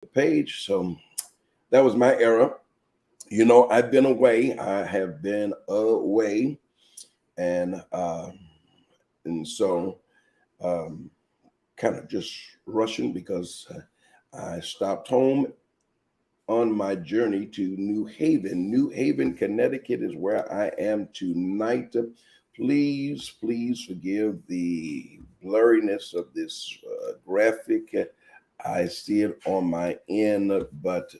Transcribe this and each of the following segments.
the page. So that was my era. You know, I've been away. I have been away, and so um, kind of just rushing because I stopped home on my journey to New Haven. New Haven, Connecticut is where I am tonight. Please, please forgive the blurriness of this graphic. I see it on my end, but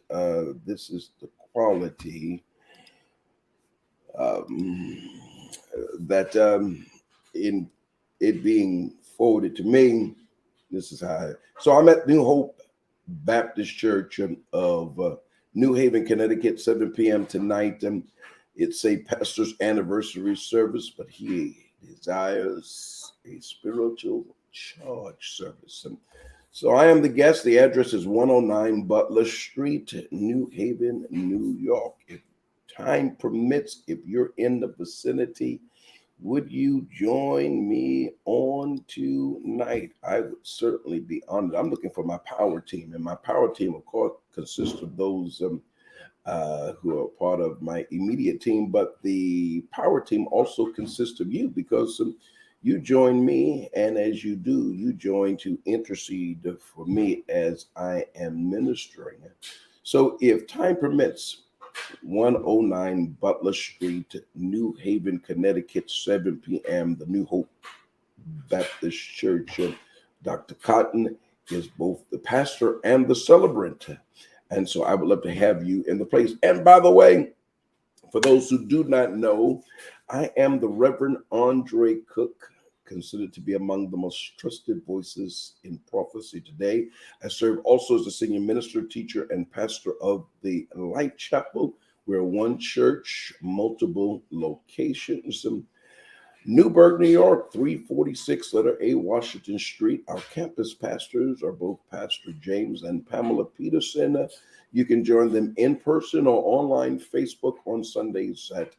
this is the quality um, that in it being forwarded to me. This is how. So I'm at New Hope Baptist Church of New Haven, Connecticut, 7 p.m. tonight. It's a pastor's anniversary service, but he desires a spiritual charge service. So I am the guest. The address is 109 Butler Street, New Haven, New York. If time permits, if you're in the vicinity, would you join me on tonight? I would certainly be honored. I'm looking for my power team, and my power team, of course, consists of those who are part of my immediate team, but the power team also consists of you because you join me, and as you do, you join to intercede for me as I am ministering. So if time permits, 109 Butler Street, New Haven, Connecticut, 7 p.m. The New Hope Baptist Church. Dr. Cotton is both the pastor and the celebrant. And so I would love to have you in the place. And by the way, for those who do not know, I am the Reverend Andre Cook, considered to be among the most trusted voices in prophecy today. I serve also as a senior minister, teacher, and pastor of the Light Chapel. We're one church, multiple locations. Newburgh, New York, 346 letter A Washington Street. Our campus pastors are both Pastor James and Pamela Peterson. You can join them in person or online Facebook on Sundays at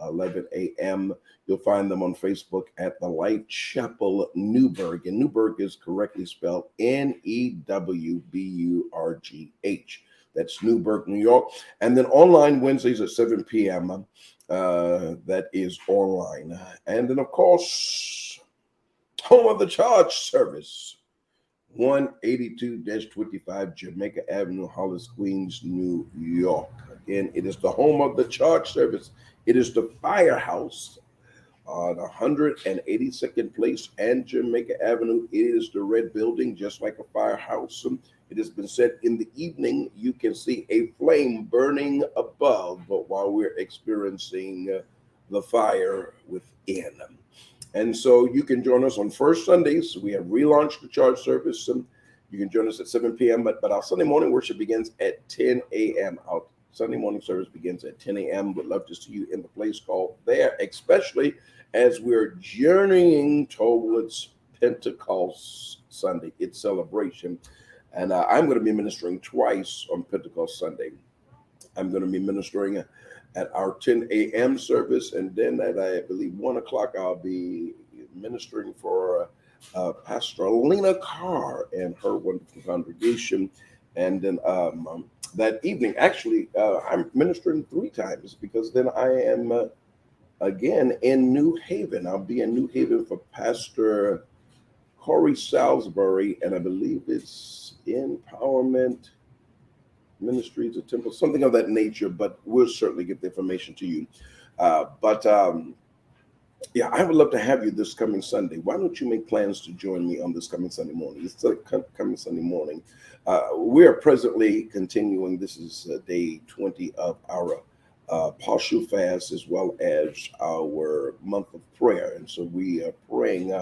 11 a.m. You'll find them on Facebook at the Light Chapel Newburgh. And Newburgh is correctly spelled Newburgh. That's Newburgh, New York. And then online Wednesdays at 7 p.m. That is online. And then, of course, home of the charge service, 182-25 Jamaica Avenue, Hollis, Queens, New York. Again, it is the home of the charge service. It is the firehouse on 182nd Place and Jamaica Avenue. It is the red building, just like a firehouse. It has been said in the evening, you can see a flame burning above, but while we're experiencing the fire within. And so you can join us on first Sundays. We have relaunched the charge service. You can join us at 7 p.m., but our Sunday morning worship begins at 10 a.m. Our Sunday morning service begins at 10 a.m. We'd love to see you in the place called there, especially as we're journeying towards Pentecost Sunday, its celebration. And I'm going to be ministering twice on Pentecost Sunday. I'm going to be ministering at our 10 a.m. service, and then at, I believe, 1 o'clock, I'll be ministering for Pastor Lena Carr and her wonderful congregation. And then that evening, actually, I'm ministering 3 times because then I am again in New Haven. I'll be in New Haven for Pastor Corey Salisbury, and I believe it's Empowerment Ministries or Temple, something of that nature, but we'll certainly get the information to you. Yeah, I would love to have you this coming Sunday. Why don't you make plans to join me on this coming Sunday morning? It's coming Sunday morning. We are presently continuing. This is day 20 of our partial fast, as well as our month of prayer. And so we are praying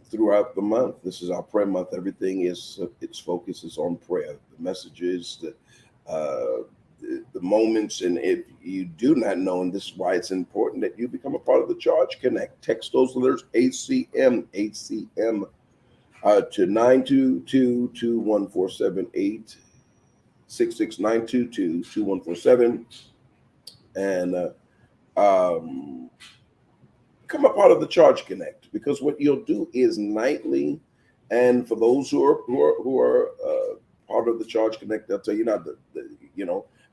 throughout the month. This is our prayer month. Everything is, its focus is on prayer. The messages, the moments, and if you do not know, and this is why it's important that you become a part of the Charge Connect. Text those letters ACM to 922-2147, 866-922-2147, and become a part of the Charge Connect, because what you'll do is nightly, and for those who are part of the Charge Connect. They'll tell you now that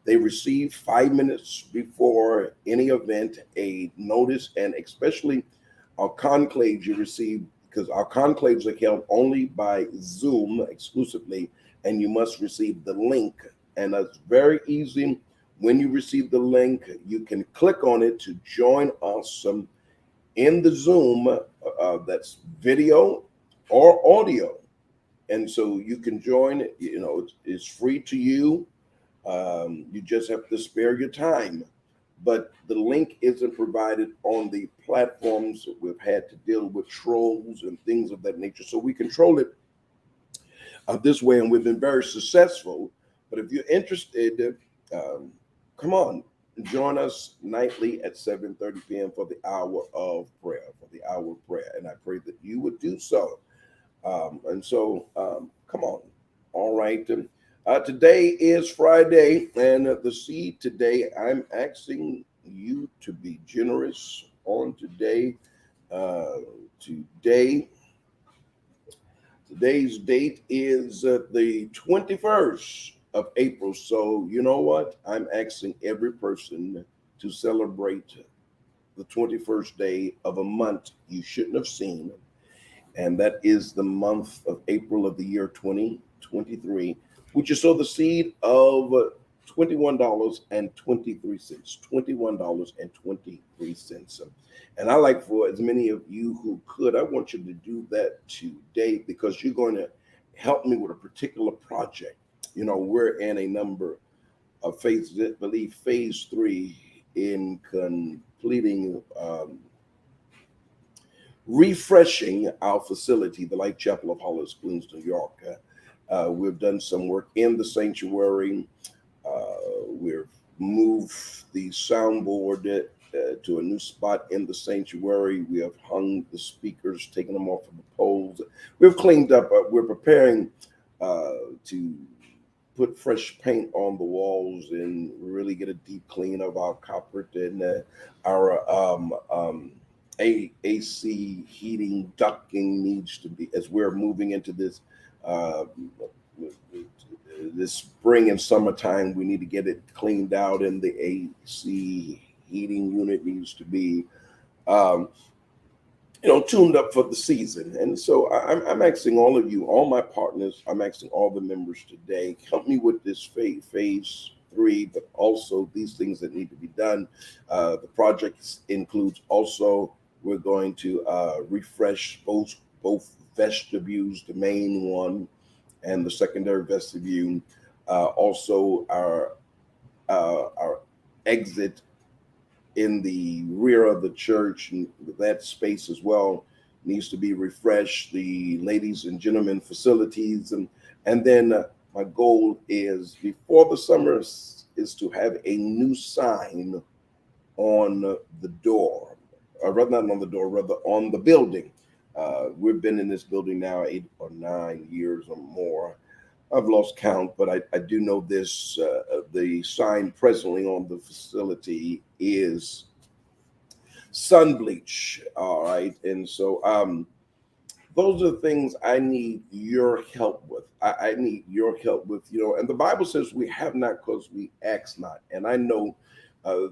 they receive 5 minutes before any event a notice, and especially our conclaves you receive, because our conclaves are held only by Zoom exclusively, and you must receive the link. And it's very easy. When you receive the link, you can click on it to join us in the Zoom. That's video or audio. And so you can join it. It's free to you. You just have to spare your time. But the link isn't provided on the platforms. We've had to deal with trolls and things of that nature. So we control it this way, and we've been very successful. But if you're interested, come on, join us nightly at 7:30 p.m. for the hour of prayer, And I pray that you would do so. Come on. All right. Today is Friday, and the seed today, I'm asking you to be generous on today. Today's date is the 21st of April. So you know what? I'm asking every person to celebrate the 21st day of a month you shouldn't have seen. And that is the month of April of the year 2023, which is sow the seed of $21.23. $21.23. And I like for as many of you who could, I want you to do that today, because you're going to help me with a particular project. We're in a number of phases, I believe phase 3 in completing refreshing our facility, the Life Chapel of Hollis, Queens, New York. We've done some work in the sanctuary. We've moved the soundboard to a new spot in the sanctuary. We have hung the speakers, taken them off of the poles. We've cleaned up. We're preparing to put fresh paint on the walls and really get a deep clean of our carpet and our AC heating ducting needs to be, as we're moving into this this spring and summertime, we need to get it cleaned out, and the AC heating unit needs to be tuned up for the season. And so I'm asking all of you, all my partners, I'm asking all the members today, help me with this phase 3, but also these things that need to be done. The project includes also, we're going to refresh both vestibules, the main one and the secondary vestibule. Also, our exit in the rear of the church, and that space as well needs to be refreshed. The ladies and gentlemen facilities, and then my goal is before the summer is to have a new sign on the door, or rather not on the door, rather on the building. We've been in this building now 8 or 9 years or more. I've lost count, but I do know this. The sign presently on the facility is sun bleach. All right. And so those are the things I need your help with. I need your help with, and the Bible says we have not because we ask not. And I know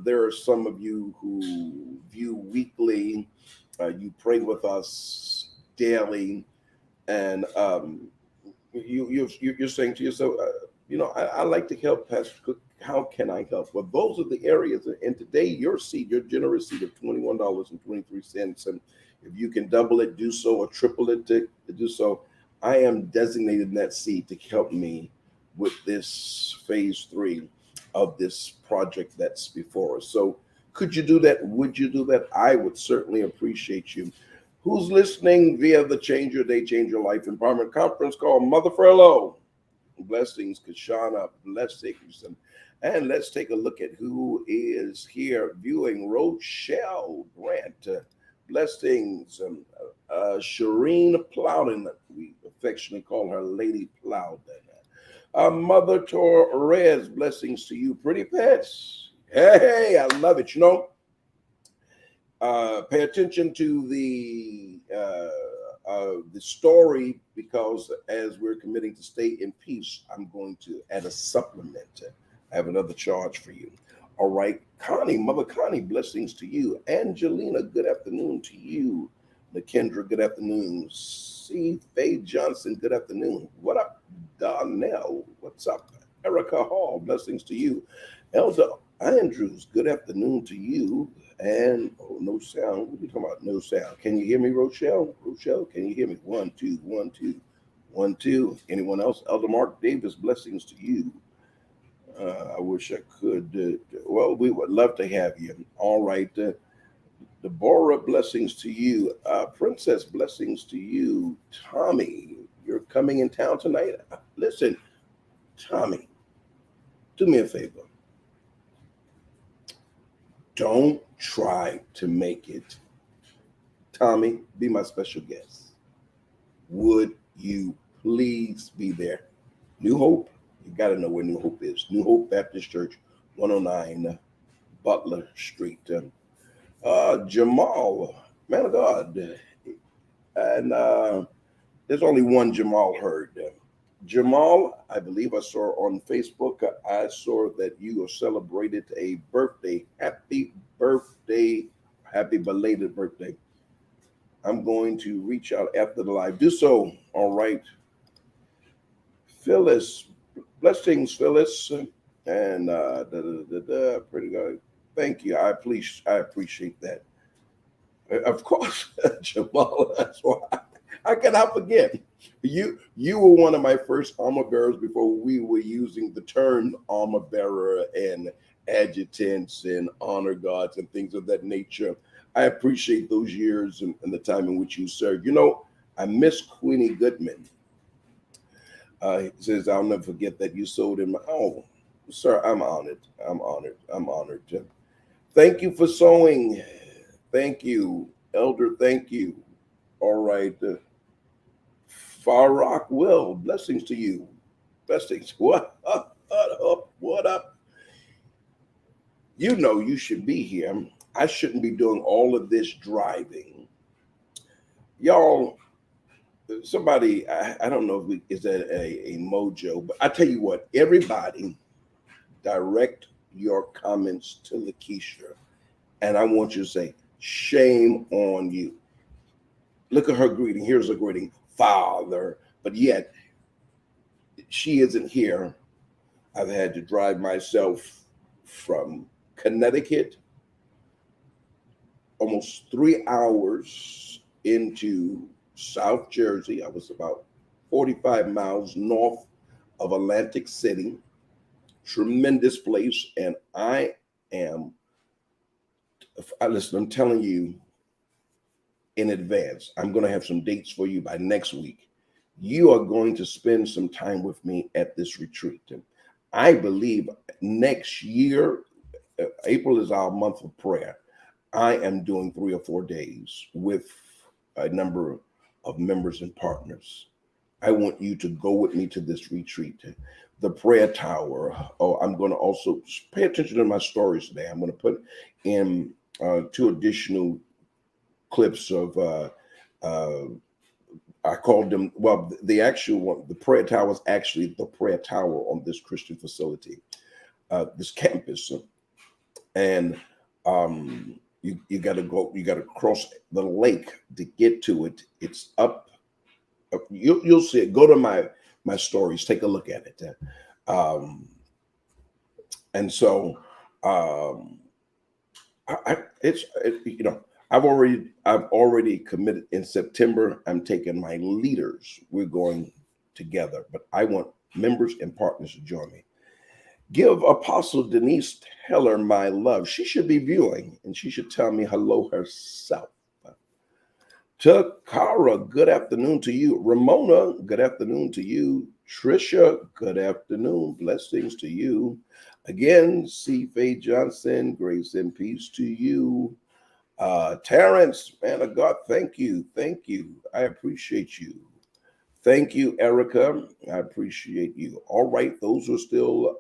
there are some of you who view weekly, you pray with us daily, and you're saying to yourself, I like to help, Pastor Cook. How can I help? Well, those are the areas. And today, your generous seed of $21.23. And if you can double it, do so, or triple it, to do so. I am designating that seed to help me with this phase 3 of this project that's before us. So could you do that? Would you do that? I would certainly appreciate you. Who's listening via the Change Your Day, Change Your Life Empowerment Conference call? Mother Furlough. Blessings, Kashana. Blessings. And let's take a look at who is here viewing. Rochelle Grant. Blessings. Shireen Plowden. We affectionately call her Lady Plowden. Mother Torres. Blessings to you. Pretty pets. Hey, I love it. Pay attention to the the story, because as we're committing to stay in peace, I'm going to add a supplement. I have another charge for you. All right, Connie, Mother Connie, blessings to you. Angelina, good afternoon to you. Nakendra, good afternoon. C. Faye Johnson, good afternoon. What up, Donnell? What's up? Erica Hall, blessings to you. Elder Andrews, good afternoon to you. And oh, no sound. What are you talking about? No sound. Can you hear me, Rochelle? Rochelle, can you hear me? 1, 2, 1, 2, 1, 2. Anyone else? Elder Mark Davis, blessings to you. I wish I could. Well, we would love to have you. All right. Deborah, blessings to you. Princess, blessings to you. Tommy, you're coming in town tonight. Listen, Tommy, do me a favor. Don't try to make it. Tommy, be my special guest. Would you please be there? New Hope, you got to know where New Hope is. New Hope Baptist Church, 109 Butler Street. Jamal, man of God. And there's only one Jamal Hurd. Jamal, I believe I saw on Facebook, I saw that you celebrated a birthday. Happy birthday. Happy belated birthday. I'm going to reach out after the live. Do so. All right. Phyllis, blessings, Phyllis. And pretty good. Thank you. I appreciate that. Of course, Jamal, that's why I cannot forget. You were one of my first armor bearers before we were using the term armor bearer and adjutants and honor guards and things of that nature. I appreciate those years and the time in which you served. You know, I miss Queenie Goodman. He says, I'll never forget that you sold in my, oh, sir, I'm honored. I'm honored. I'm honored. Thank you for sewing. Thank you, Elder. Thank you. All right. Farak Will, blessings to you. Blessings. What up? What up? What up? You know you should be here. I shouldn't be doing all of this driving. Y'all, somebody, I don't know if is that a mojo, but I tell you what, everybody direct your comments to Lakeisha. And I want you to say, shame on you. Look at her greeting. Here's a greeting, Father. But yet, she isn't here. I've had to drive myself from Connecticut, almost 3 hours into South Jersey. I was about 45 miles north of Atlantic City. Tremendous place. And listen, I'm telling you in advance, I'm going to have some dates for you by next week. You are going to spend some time with me at this retreat. And I believe next year, April is our month of prayer. I am doing 3 or 4 days with a number of members and partners. I want you to go with me to this retreat. The prayer tower. Oh, I'm going to also pay attention to my stories today. I'm going to put in 2 additional clips of, I called them, well, the actual one, the prayer tower is actually the prayer tower on this Christian facility, this campus. And you got to go, you got to cross the lake to get to it. It's up. You'll see it. Go to my stories, take a look at it. And so you know, I've already committed in September. I'm taking my leaders. We're going together, but I want members and partners to join me. Give Apostle Denise Heller my love. She should be viewing, and she should tell me hello herself. Takara, good afternoon to you. Ramona, good afternoon to you. Trisha, good afternoon. Blessings to you. Again, C. Faye Johnson, grace and peace to you. Terrence, man of God, thank you. Thank you. I appreciate you. Thank you, Erica. I appreciate you. All right, those are still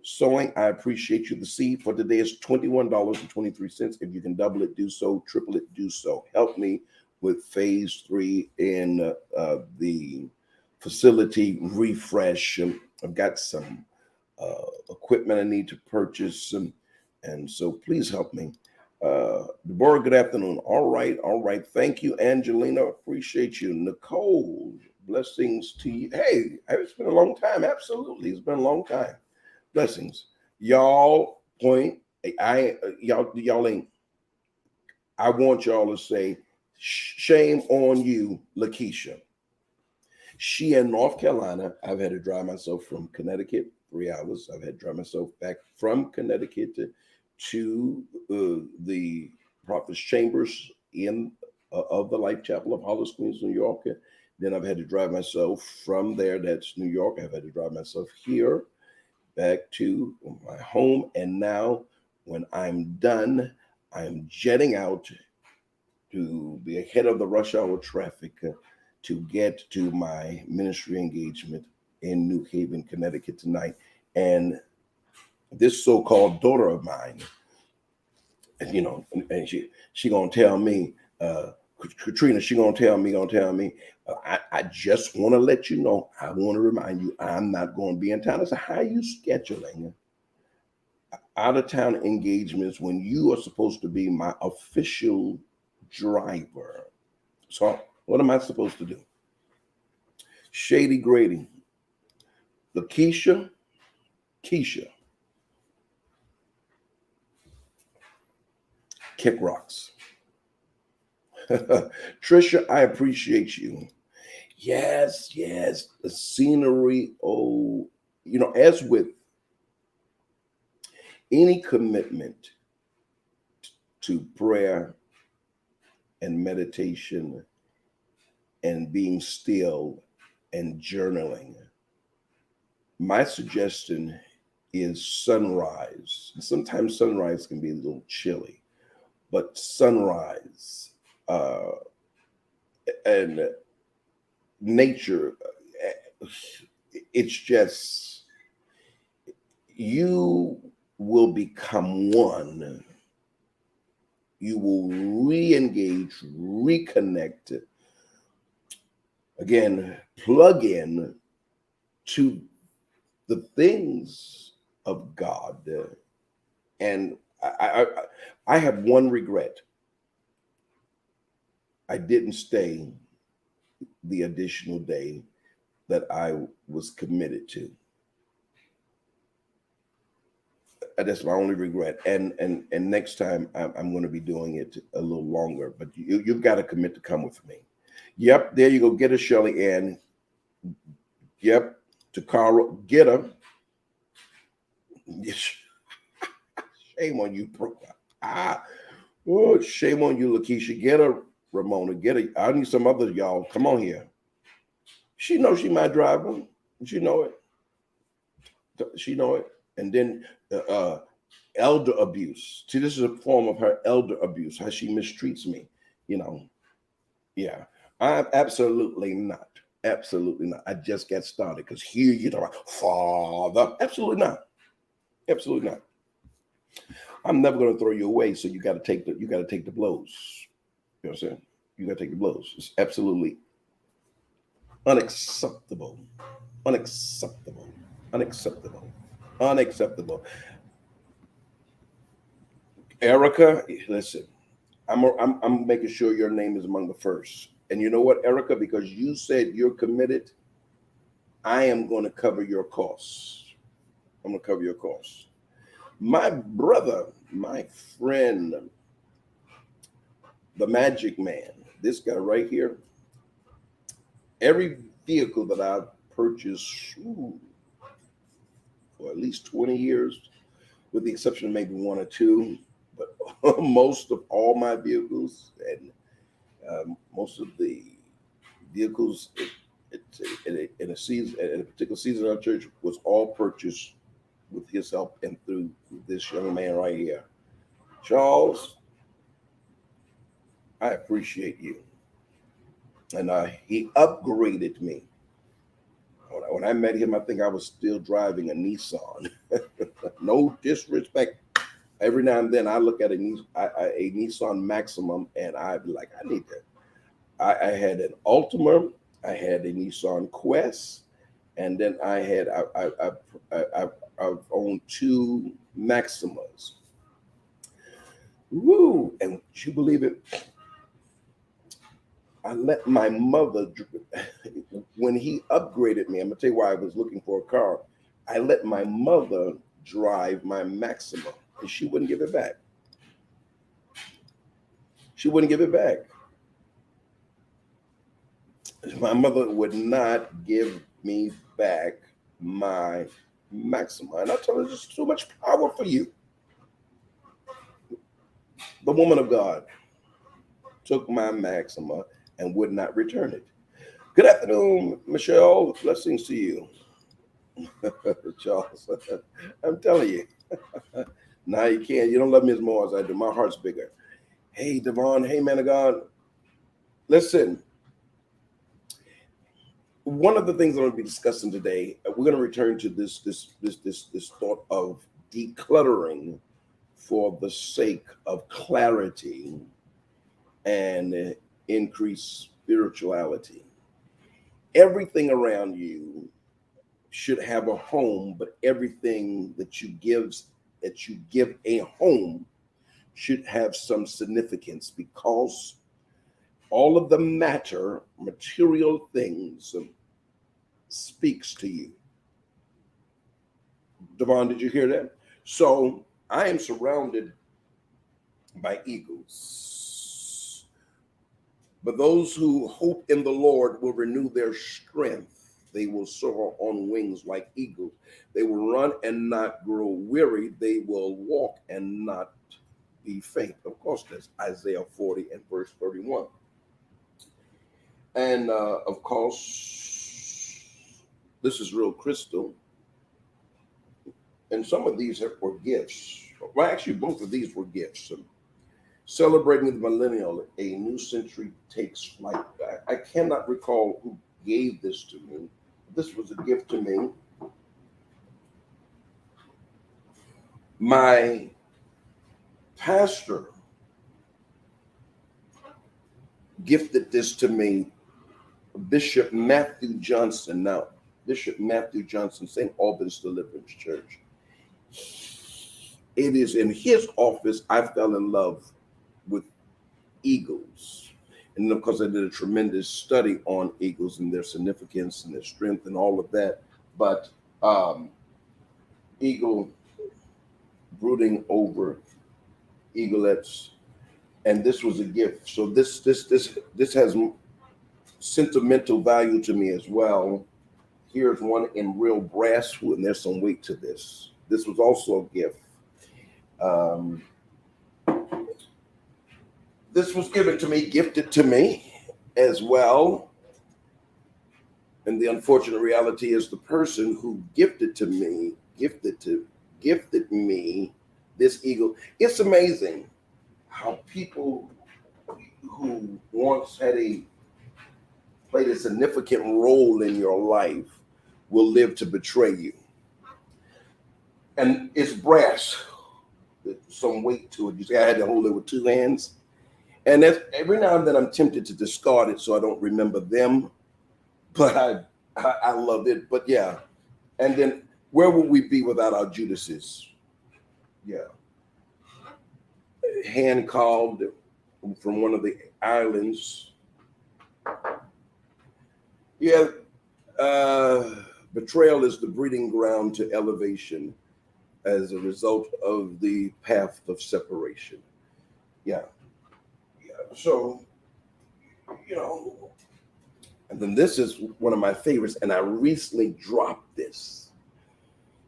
sewing. I appreciate you. The seed for today is $21.23. If you can double it, do so. Triple it, do so. Help me with phase 3 in the facility refresh. I've got some equipment I need to purchase, and so please help me. Deborah, good afternoon. All right. Thank you, Angelina. Appreciate you. Nicole, blessings to you. Hey, it's been a long time. Absolutely, it's been a long time. Blessings, y'all. Y'all ain't. I want y'all to say, shame on you, Lakeisha. She in North Carolina. I've had to drive myself from Connecticut 3 hours. I've had to drive myself back from Connecticut to the Prophet's Chambers in of the Life Chapel of Hollis, Queens, New York. Then I've had to drive myself from there. That's New York. I've had to drive myself here back to my home. And now when I'm done, I'm jetting out to be ahead of the rush hour traffic to get to my ministry engagement in New Haven, Connecticut tonight. And this so-called daughter of mine, and she gonna tell me, Katrina, she gonna tell me, I just want to let you know, I want to remind you, I'm not going to be in town. I said, how are you scheduling out of town engagements when you are supposed to be my official driver? So what am I supposed to do? Shady Grady, Keisha, kick rocks. Trisha, I appreciate you. Yes, the scenery. Oh, as with any commitment to prayer and meditation and being still and journaling, my suggestion is sunrise. Sometimes sunrise can be a little chilly, but sunrise and nature, it's just, you will become one. You will re-engage, reconnect, again, plug in to the things of God. And I have one regret. I didn't stay the additional day that I was committed to. That's my only regret. And next time I'm going to be doing it a little longer. But you've got to commit to come with me. Yep, there you go. Get her, Shelley Ann. Yep, Takara, get her. Shame on you, shame on you, Lakeisha. Get her, Ramona. Get her. I need some others, y'all. Come on here. She knows she my driver. She know it. She know it. And then elder abuse. See, this is a form of her elder abuse, how she mistreats me. Yeah. I'm absolutely not. Absolutely not. I just got started, because here you talk about father. Absolutely not. Absolutely not. I'm never going to throw you away, so you got to take the blows. You know what I'm saying? You got to take the blows. It's absolutely unacceptable. Unacceptable. Erica, listen, I'm making sure your name is among the first. And you know what, Erica? Because you said you're committed, I am going to cover your costs. I'm going to cover your costs. My brother, my friend, the magic man, this guy right here, every vehicle that I've purchased for at least 20 years, with the exception of maybe one or two, but most of all my vehicles and most of the vehicles in a season, in a particular season of our church, was all purchased with his help and through this young man right here. Charles, I appreciate you. And he upgraded me. When I met him, I think I was still driving a Nissan. No disrespect. Every now and then I look at a Nissan Maximum and I'd be like, I need that. I had an Altima, I had a Nissan Quest, and then I've owned two Maximas. Woo! And would you believe it? I let my mother, when he upgraded me, I'm gonna tell you why I was looking for a car. I let my mother drive my Maxima, and she wouldn't give it back. She wouldn't give it back. My mother would not give me back my Maxima. And I told her, there's too much power for you. The woman of God took my Maxima and would not return it. Good afternoon, Michelle. Blessings to you. Charles, I'm telling you. Now you can't. You don't love me as more as I do. My heart's bigger. Hey, Devon. Hey, man of God. Listen. One of the things I'm going to be discussing today, we're going to return to this thought of decluttering for the sake of clarity and increased spirituality. Everything around you should have a home, but everything that you give a home should have some significance, because all of the material things speaks to you. Devon, did you hear that? So I am surrounded by eagles. But those who hope in the Lord will renew their strength. They will soar on wings like eagles. They will run and not grow weary. They will walk and not be faint. Of course, that's Isaiah 40 and verse 31. And of course, this is real crystal. And some of these were gifts. Well, actually, both of these were gifts. Celebrating the millennial, a new century takes flight. I cannot recall who gave this to me. This was a gift to me. My pastor gifted this to me, Bishop Matthew Johnson. Now, Bishop Matthew Johnson, St. Albans Deliverance Church. It is in his office I fell in love with eagles. And of course, I did a tremendous study on eagles and their significance and their strength and all of that. But eagle brooding over eaglets, and this was a gift. So this has sentimental value to me as well. Here's one in real brass wood, and there's some weight to this. This was also a gift. This was gifted to me as well. And the unfortunate reality is the person who gifted me this eagle. It's amazing how people who once played a significant role in your life will live to betray you. And it's brass, some weight to it. You see, I had to hold it with two hands. And every now and then I'm tempted to discard it so I don't remember them. But I love it. But yeah. And then where would we be without our Judases? Yeah. Hand carved from one of the islands. Yeah. Betrayal is the breeding ground to elevation as a result of the path of separation. Yeah. So, and then this is one of my favorites, and I recently dropped this.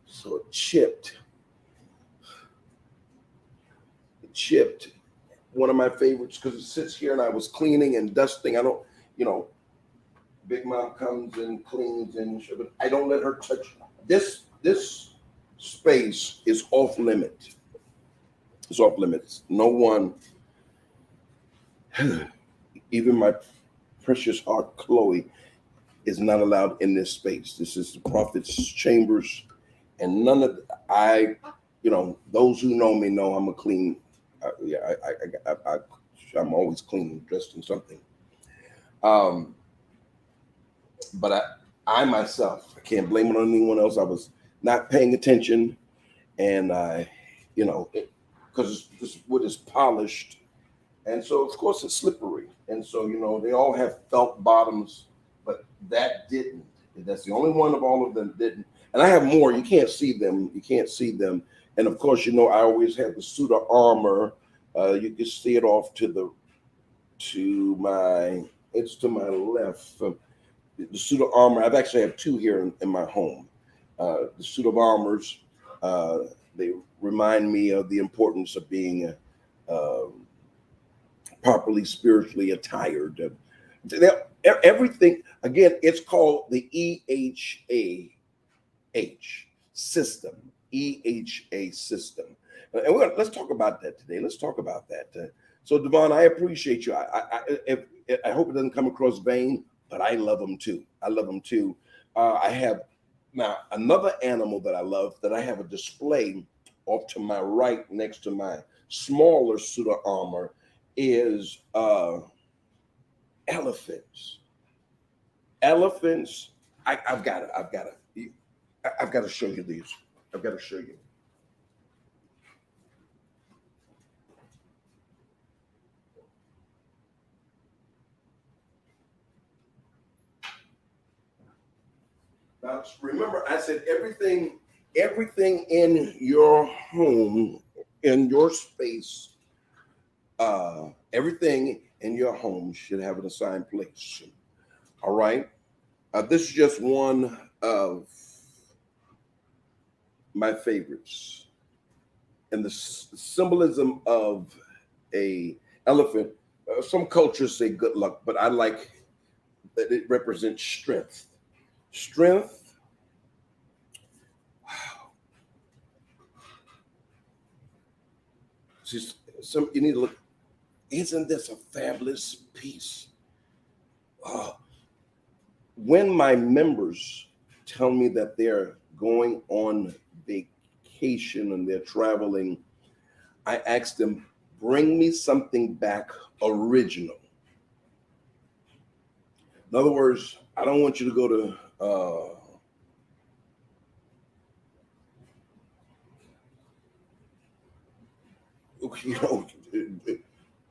So it chipped. One of my favorites because it sits here and I was cleaning and dusting. I don't, Big Mom comes and cleans and but I don't let her touch this. This space is off limit. It's off limits. No one, even my precious heart, Chloe, is not allowed in this space. This is the prophet's chambers, and none of those who know me know I'm a clean. I'm always clean, dressed in something. Um, but I myself, I can't blame it on anyone else. I was not paying attention, and I, because this wood is polished, and so of course it's slippery, and so they all have felt bottoms, but that didn't. That's the only one of all of them didn't. And I have more. You can't see them. You can't see them. And of course, I always have the suit of armor. You can see it off to my left. The suit of armor. I've actually have two here in my home. The suit of armors. They remind me of the importance of being properly spiritually attired. Everything again. It's called the EHA system. EHA system. And let's talk about that today. Let's talk about that. So, Devon, I appreciate you. I hope it doesn't come across vain, but I love them too. I love them too. I have now another animal that I love that I have a display off to my right next to my smaller suit of armor is elephants. Elephants. I've got to show you these. I've got to show you. Now, remember, I said everything in your home, in your space, everything in your home should have an assigned place. All right. This is just one of my favorites, and the symbolism of a elephant. Some cultures say good luck, but I like that it represents strength. Strength. Wow. You need to look. Isn't this a fabulous piece? When my members tell me that they're going on vacation and they're traveling, I ask them, bring me something back original. In other words, I don't want you to go to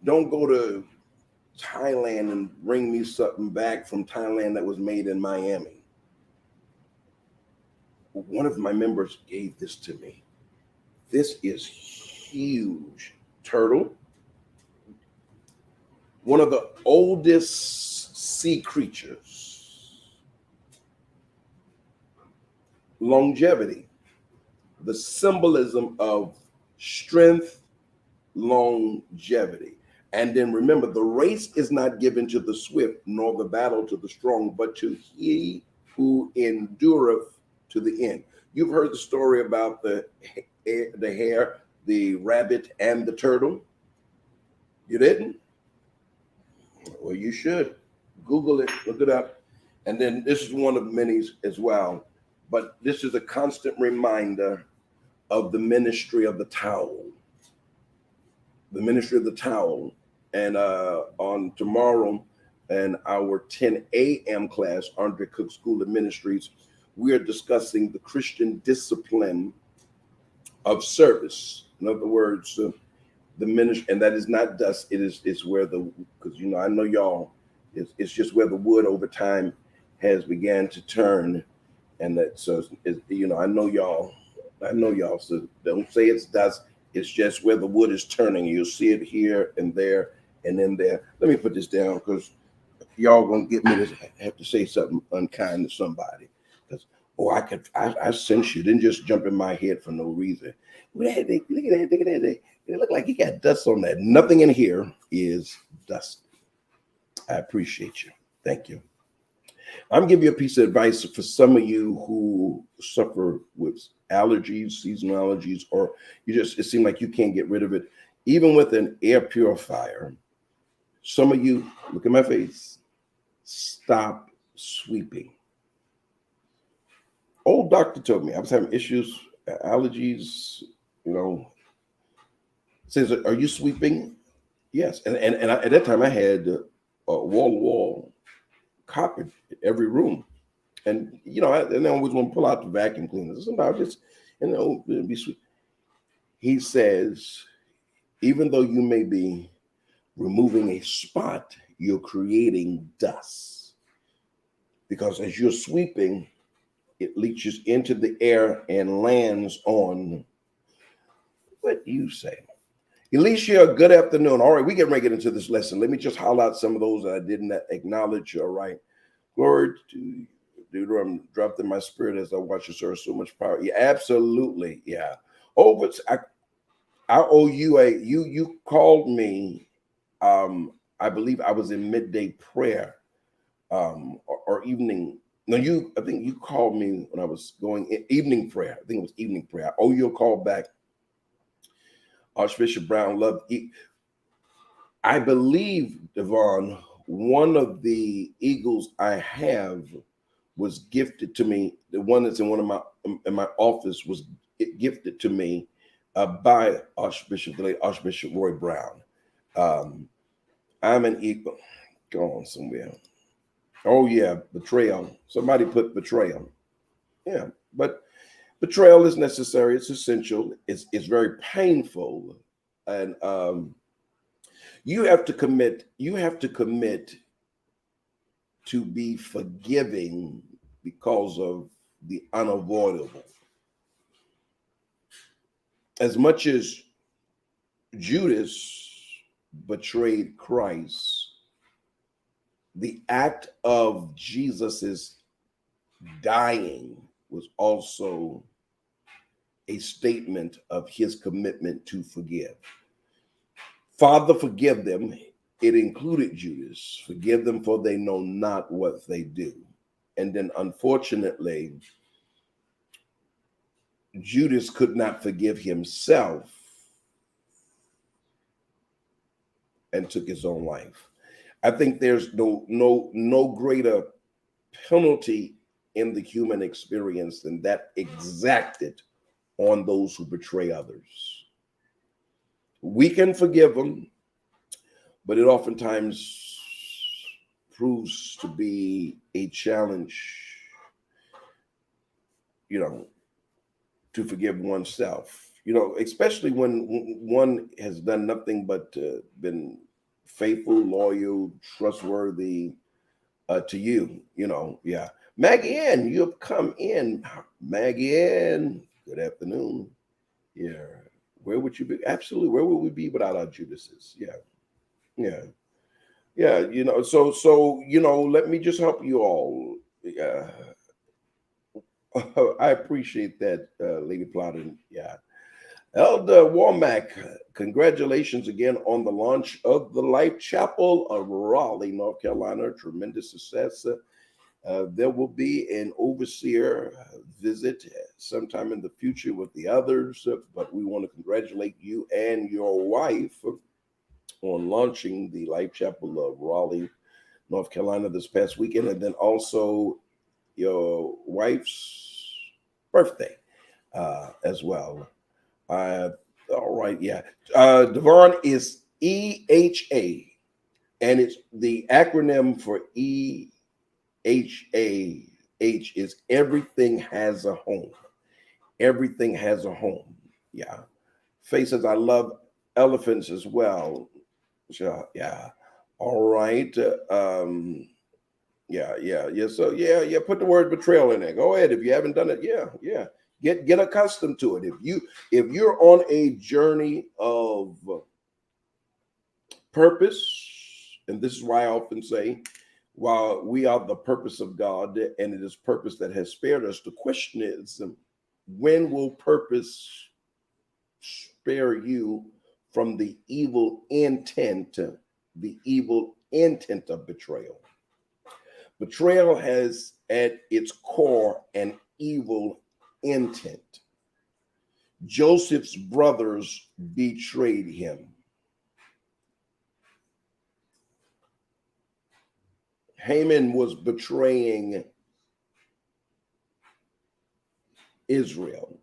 don't go to Thailand and bring me something back from Thailand that was made in Miami. One of my members gave this to me. This is huge. Turtle. One of the oldest sea creatures. Longevity. The symbolism of strength, longevity. And then remember, the race is not given to the swift, nor the battle to the strong, but to he who endureth to the end. You've heard the story about the hare, the rabbit, and the turtle. You didn't? Well, you should. Google it, look it up. And then this is one of many as well. But this is a constant reminder of the ministry of the towel. The ministry of the towel. And on tomorrow, in our 10 a.m. class, RevAndreCook School of Ministries, we are discussing the Christian discipline of service. In other words, the ministry, and that is not dust. It's where because I know y'all, it's just where the wood over time has began to turn, and that so I know y'all. So don't say it's dust. It's just where the wood is turning. You'll see it here and there and then there. Let me put this down because y'all gonna get me to have to say something unkind to somebody. Because I sense you didn't just jump in my head for no reason. Look at that. It looked like he got dust on that. Nothing in here is dusty. I appreciate you. Thank you. I'm giving you a piece of advice for some of you who suffer with allergies, seasonal allergies, or it seems like you can't get rid of it. Even with an air purifier, some of you, look at my face, stop sweeping. Old doctor told me I was having issues, allergies, says, are you sweeping? Yes. And at that time I had wall to wall carpet every room. And, and I always want to pull out the vacuum cleaners. Sometimes just, it'd be sweet. He says, even though you may be removing a spot, you're creating dust. Because as you're sweeping, it leaches into the air and lands on what you say. Alicia, good afternoon. All right, we get ready to get into this lesson. Let me just highlight some of those that I didn't acknowledge. All right. Glory to Deuteronomy, dropped in my spirit as I watch you, sir. So much power. Yeah, absolutely. Yeah. Oh, but I owe you you called me. I believe I was in midday prayer, or evening. No, I think you called me when I was going in evening prayer. I think it was evening prayer. I owe you a call back. Archbishop Brown loved. I believe, Devon, one of the eagles I have was gifted to me. The one that's in my office was gifted to me by the late Archbishop Roy Brown. I'm an eagle. Go on somewhere. Oh yeah, betrayal. Somebody put betrayal. Yeah, but betrayal is necessary. It's essential. It's very painful, and you have to commit. You have to commit to be forgiving because of the unavoidable. As much as Judas betrayed Christ, the act of Jesus's dying was also a statement of his commitment to forgive. Father, forgive them. It included Judas. Forgive them, for they know not what they do. And then, unfortunately, Judas could not forgive himself and took his own life. I think there's no greater penalty in the human experience than that exacted on those who betray others. We can forgive them, but it oftentimes proves to be a challenge, to forgive oneself, especially when one has done nothing but been faithful, loyal, trustworthy to you, yeah. Maggie Ann, you have come in. Maggie Ann, good afternoon. Yeah. Where would you be? Absolutely. Where would we be without our Judases? Yeah. Yeah. Yeah. So, let me just help you all. Yeah. I appreciate that, Lady Plowden. Yeah. Elder Womack, congratulations again on the launch of the Life Chapel of Raleigh, North Carolina. Tremendous success. There will be an overseer visit sometime in the future with the others, but we want to congratulate you and your wife on launching the Life Chapel of Raleigh, North Carolina this past weekend, and then also your wife's birthday as well. All right, yeah. Devon is EHA, and it's the acronym for EHAH is everything has a home. Everything has a home. Yeah. Faye says, I love elephants as well. So, yeah. All right. Yeah. So yeah. Put the word betrayal in there. Go ahead. If you haven't done it, yeah. Get accustomed to it. If you're on a journey of purpose, and this is why I often say, while we are the purpose of God, and it is purpose that has spared us, the question is, when will purpose spare you from the evil intent of betrayal? Betrayal has at its core an evil intent. Joseph's brothers betrayed him. Haman was betraying Israel.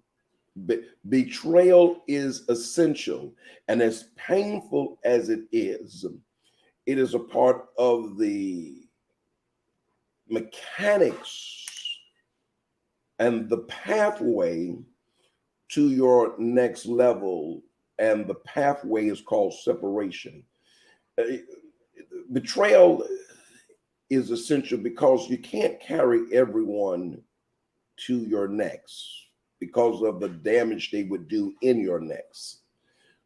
Betrayal is essential, and as painful as it is a part of the mechanics and the pathway to your next level, and the pathway is called separation. Betrayal is essential because you can't carry everyone to your next because of the damage they would do in your next.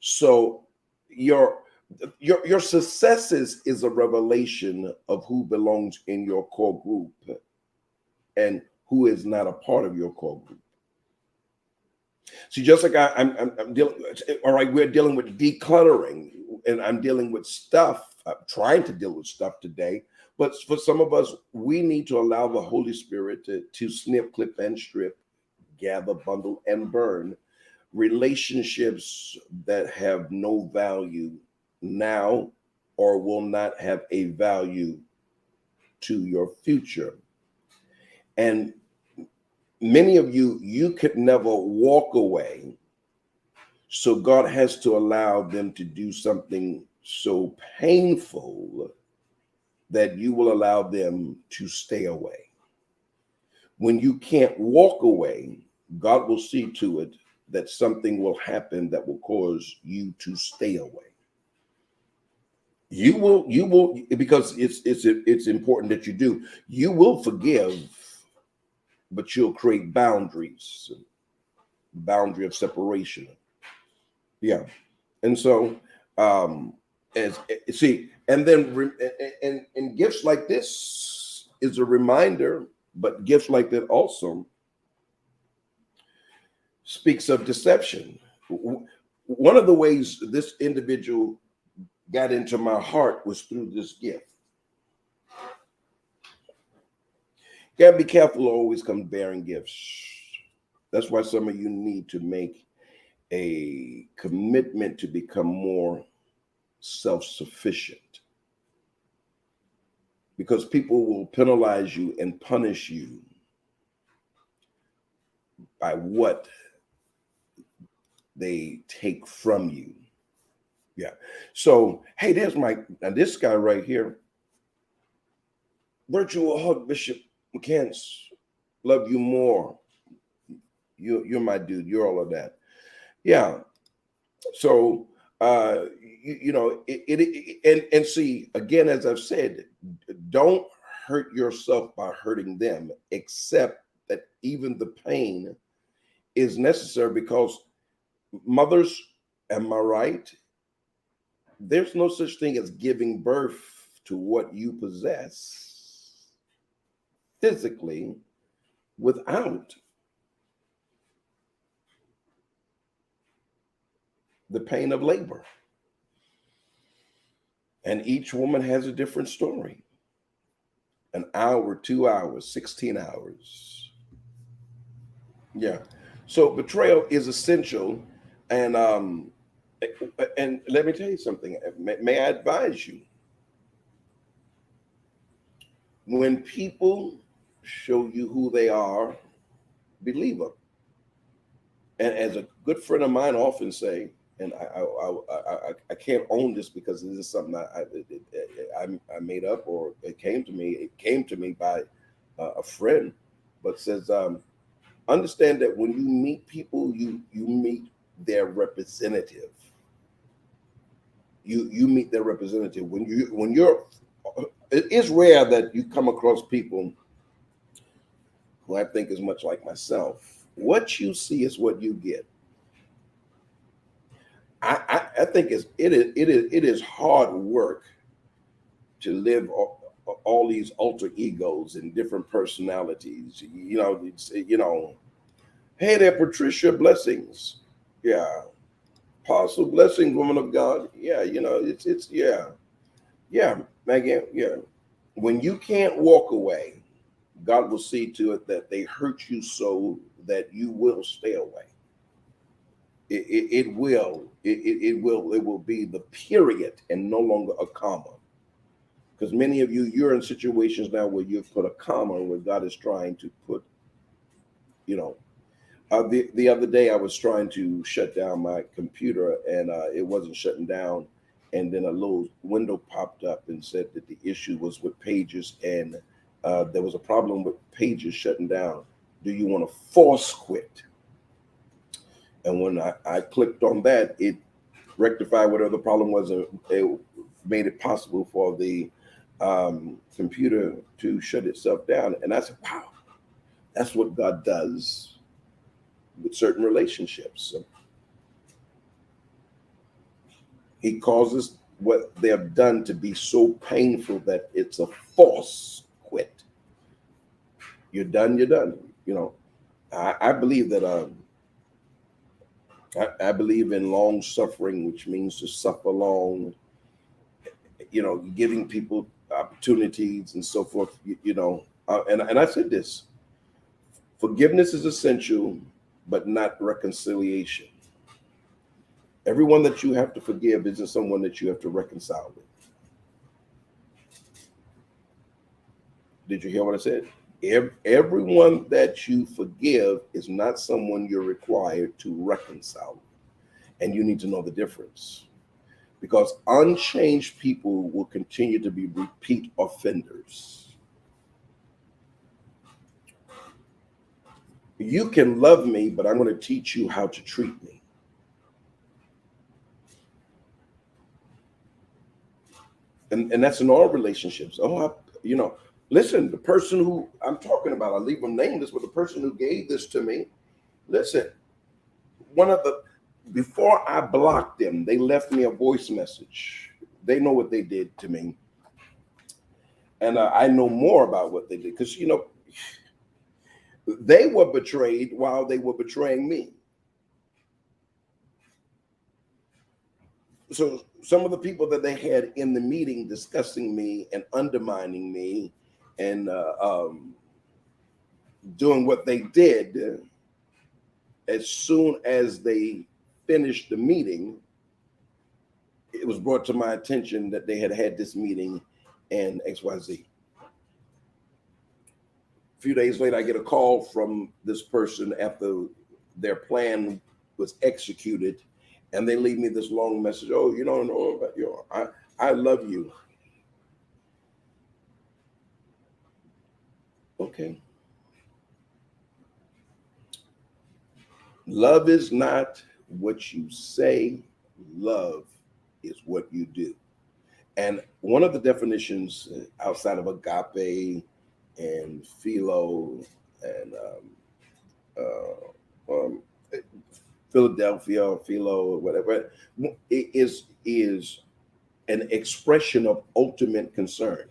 So your successes is a revelation of who belongs in your core group and who is not a part of your core group. See, just like I'm dealing, all right, we're dealing with decluttering, and I'm dealing with stuff. I'm trying to deal with stuff today, but for some of us, we need to allow the Holy Spirit to snip, clip, and strip, gather, bundle, and burn relationships that have no value now or will not have a value to your future. And many of you could never walk away. So God has to allow them to do something so painful that you will allow them to stay away. When you can't walk away, God will see to it that something will happen that will cause you to stay away. You will, because it's important that you do. You will forgive, but you'll create boundaries, boundary of separation. Yeah. And so, as see, and then and gifts like this is a reminder, but gifts like that also speaks of deception. One of the ways this individual got into my heart was through this gift. You gotta be careful, always come bearing gifts. That's why some of you need to make a commitment to become more self-sufficient, because people will penalize you and punish you by what they take from you. Yeah. So, hey, there's now this guy right here. Virtual hug, Bishop McCants. Love you more. You're my dude. You're all of that. Yeah. So, and see, again, as I've said, don't hurt yourself by hurting them, except that even the pain is necessary, because mothers, am I right? There's no such thing as giving birth to what you possess physically without the pain of labor. And each woman has a different story. An hour, 2 hours, 16 hours. Yeah. So betrayal is essential. And let me tell you something. May I advise you? When people show you who they are, believe them. And as a good friend of mine often say, and I can't own this because this is something I made up, or it came to me. It came to me by a friend, but says, understand that when you meet people, you meet their representative. You meet their representative. When you're, it is rare that you come across people who I think is much like myself. What you see is what you get. I think it is hard work to live all these alter egos and different personalities. Hey there, Patricia, blessings. Yeah, Apostle, blessings, woman of God. Yeah, it's yeah, Megan. Yeah, when you can't walk away, God will see to it that they hurt you so that you will stay away. It will be the period and no longer a comma. Because many of you're in situations now where you've put a comma where God is trying to put, the other day I was trying to shut down my computer, and it wasn't shutting down. And then a little window popped up and said that the issue was with pages and there was a problem with pages shutting down. Do you want to force quit? And when I clicked on that, it rectified whatever the problem was. It made it possible for the computer to shut itself down. And I said, wow, that's what God does with certain relationships. He causes what they have done to be so painful that it's a force quit. You're done, you're done. You know, I believe that I believe in long suffering, which means to suffer long, you know, giving people opportunities and so forth, you know. And I said this, forgiveness is essential, but not reconciliation. Everyone that you have to forgive isn't someone that you have to reconcile with. Did you hear what I said? Everyone that you forgive is not someone you're required to reconcile with. And you need to know the difference. Because unchanged people will continue to be repeat offenders. You can love me, but I'm going to teach you how to treat me. And that's in all relationships. Oh, you know, listen, the person who I'm talking about, I'll leave them nameless, but the person who gave this to me, listen, before I blocked them, they left me a voice message. They know what they did to me. And I know more about what they did because, you know, they were betrayed while they were betraying me. So some of the people that they had in the meeting discussing me and undermining me and doing what they did, as soon as they finished the meeting, it was brought to my attention that they had this meeting and XYZ. A few days later, I get a call from this person after their plan was executed. And they leave me this long message. Oh, you don't know about your, I love you. Okay. Love is not what you say. Love is what you do. And one of the definitions outside of agape and philo and Philadelphia, philo, whatever, is an expression of ultimate concern.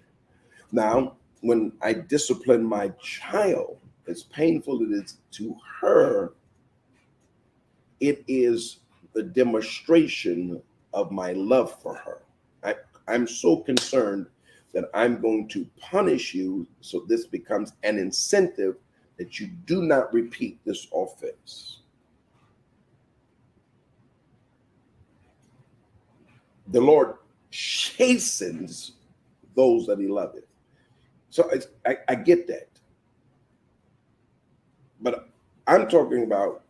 Now, when I discipline my child, as painful it is to her, it is the demonstration of my love for her. I'm so concerned that I'm going to punish you, so this becomes an incentive that you do not repeat this offense. The Lord chastens those that he loveth. So I get that. But I'm talking about,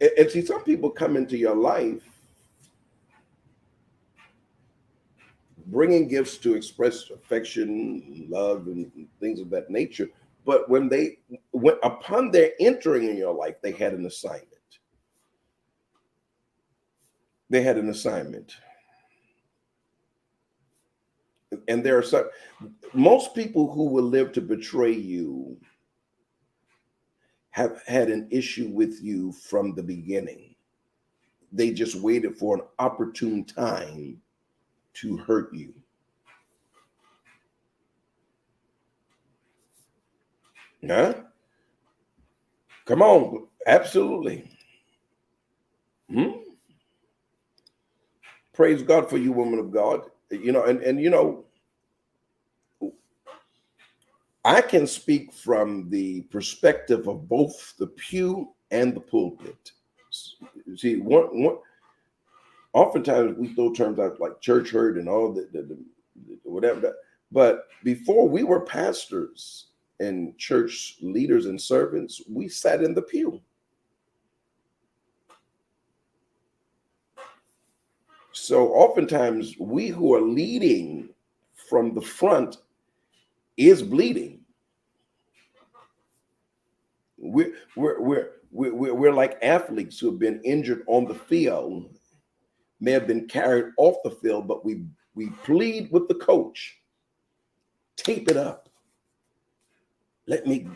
and see, some people come into your life bringing gifts to express affection, love, and things of that nature. But when upon their entering in your life, they had an assignment. They had an assignment. And there are most people who will live to betray you have had an issue with you from the beginning. They just waited for an opportune time to hurt you. Huh? Come on, absolutely. Praise God for you, woman of God. You know, and you know, I can speak from the perspective of both the pew and the pulpit. See, oftentimes we throw terms out like church hurt and all the whatever. But before we were pastors and church leaders and servants, we sat in the pew. So oftentimes we who are leading from the front is bleeding. We're like athletes who have been injured on the field, may have been carried off the field, but we plead with the coach, tape it up. Let me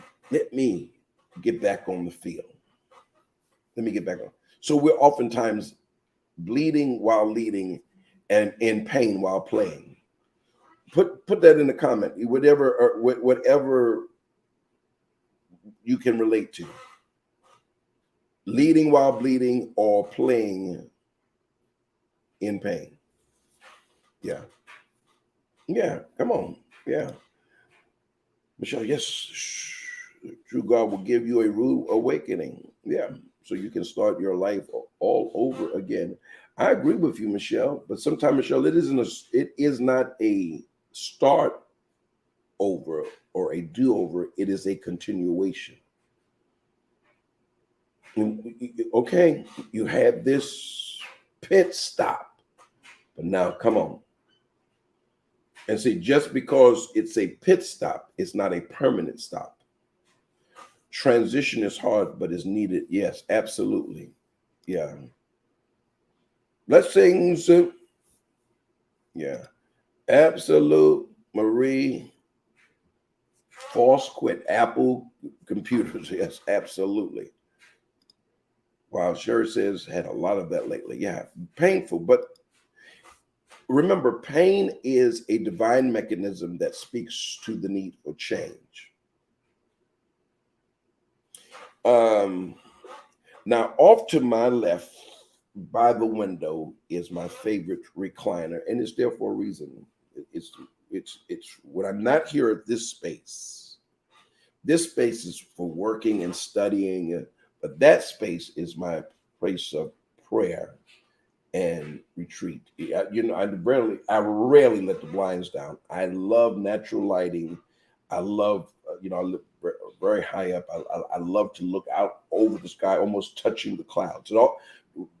get back on the field. Let me get back on. So we're oftentimes bleeding while leading and in pain while playing. Put that in the comment, whatever you can relate to. Leading while bleeding or playing in pain. Yeah. Yeah, come on. Yeah. Michelle, yes, true God will give you a rude awakening. Yeah. So you can start your life all over again. I agree with you, Michelle, but sometimes, Michelle, it is not a start over or a do-over. It is a continuation. Okay, you had this pit stop, but now come on. And see, just because it's a pit stop, it's not a permanent stop. Transition is hard, but is needed. Yes, absolutely. Yeah. Blessings. Yeah. Absolute Marie. False quit. Apple computers. Yes, absolutely. Wow, Sherry says had a lot of that lately. Yeah, painful, but remember, pain is a divine mechanism that speaks to the need for change. Now, off to my left by the window is my favorite recliner, and it's there for a reason. It's when I'm not here at this space. This space is for working and studying, but that space is my place of prayer and retreat. I rarely let the blinds down. I love natural lighting. I love, I live very high up. I love to look out over the sky, almost touching the clouds.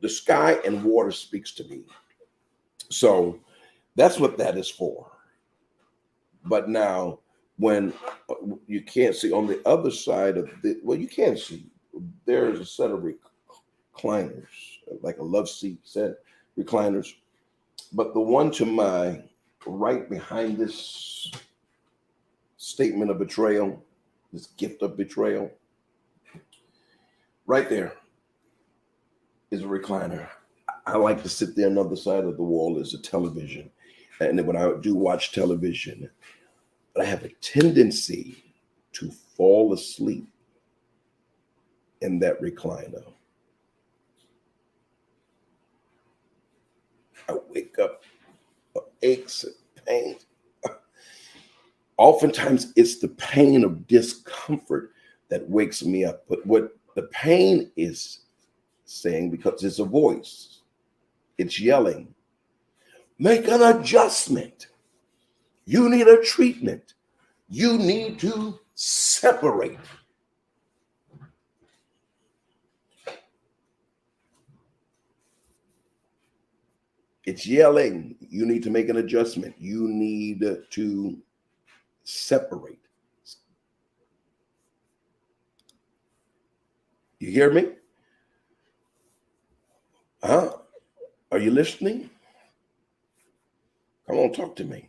The sky and water speaks to me. So that's what that is for. But now, when you can't see on the other side of you can see, there's a set of recliners, like a love seat set recliners. But the one to my right behind this statement of betrayal, this gift of betrayal, right there is a recliner. I like to sit there. On the other side of the wall is a television. And when I do watch television, but I have a tendency to fall asleep in that recliner. I wake up with aches and pains. Oftentimes it's the pain of discomfort that wakes me up. But what the pain is saying, because it's a voice, it's yelling, make an adjustment. You need a treatment. You need to separate. It's yelling, you need to make an adjustment. You need to separate. You hear me? Huh? Are you listening? Come on, talk to me.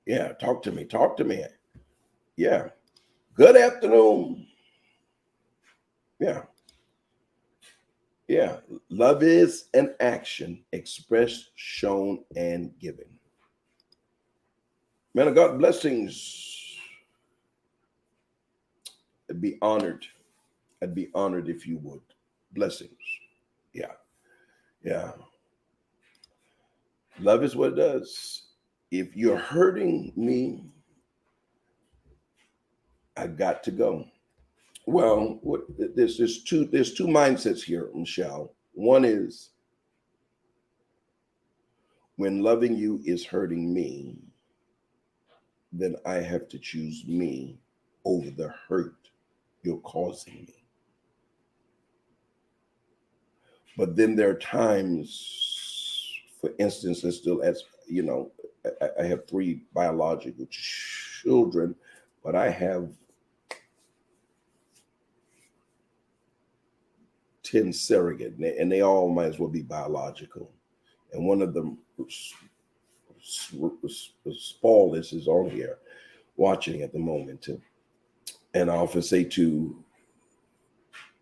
Yeah, talk to me. Talk to me. Yeah. Good afternoon. Yeah. Yeah. Love is an action expressed, shown, and given. Man of God, blessings. I'd be honored. I'd be honored if you would. Blessings. Yeah. Yeah. Love is what it does. If you're hurting me, I got to go. Well, there's two mindsets here, Michelle. One is when loving you is hurting me, then I have to choose me over the hurt you're causing me. But then there are times, for instance, and still, as you know, I have 3 biological children, but I have 10 surrogate, and they all might as well be biological. And one of them, Spaulding, is on here watching at the moment. And I often say to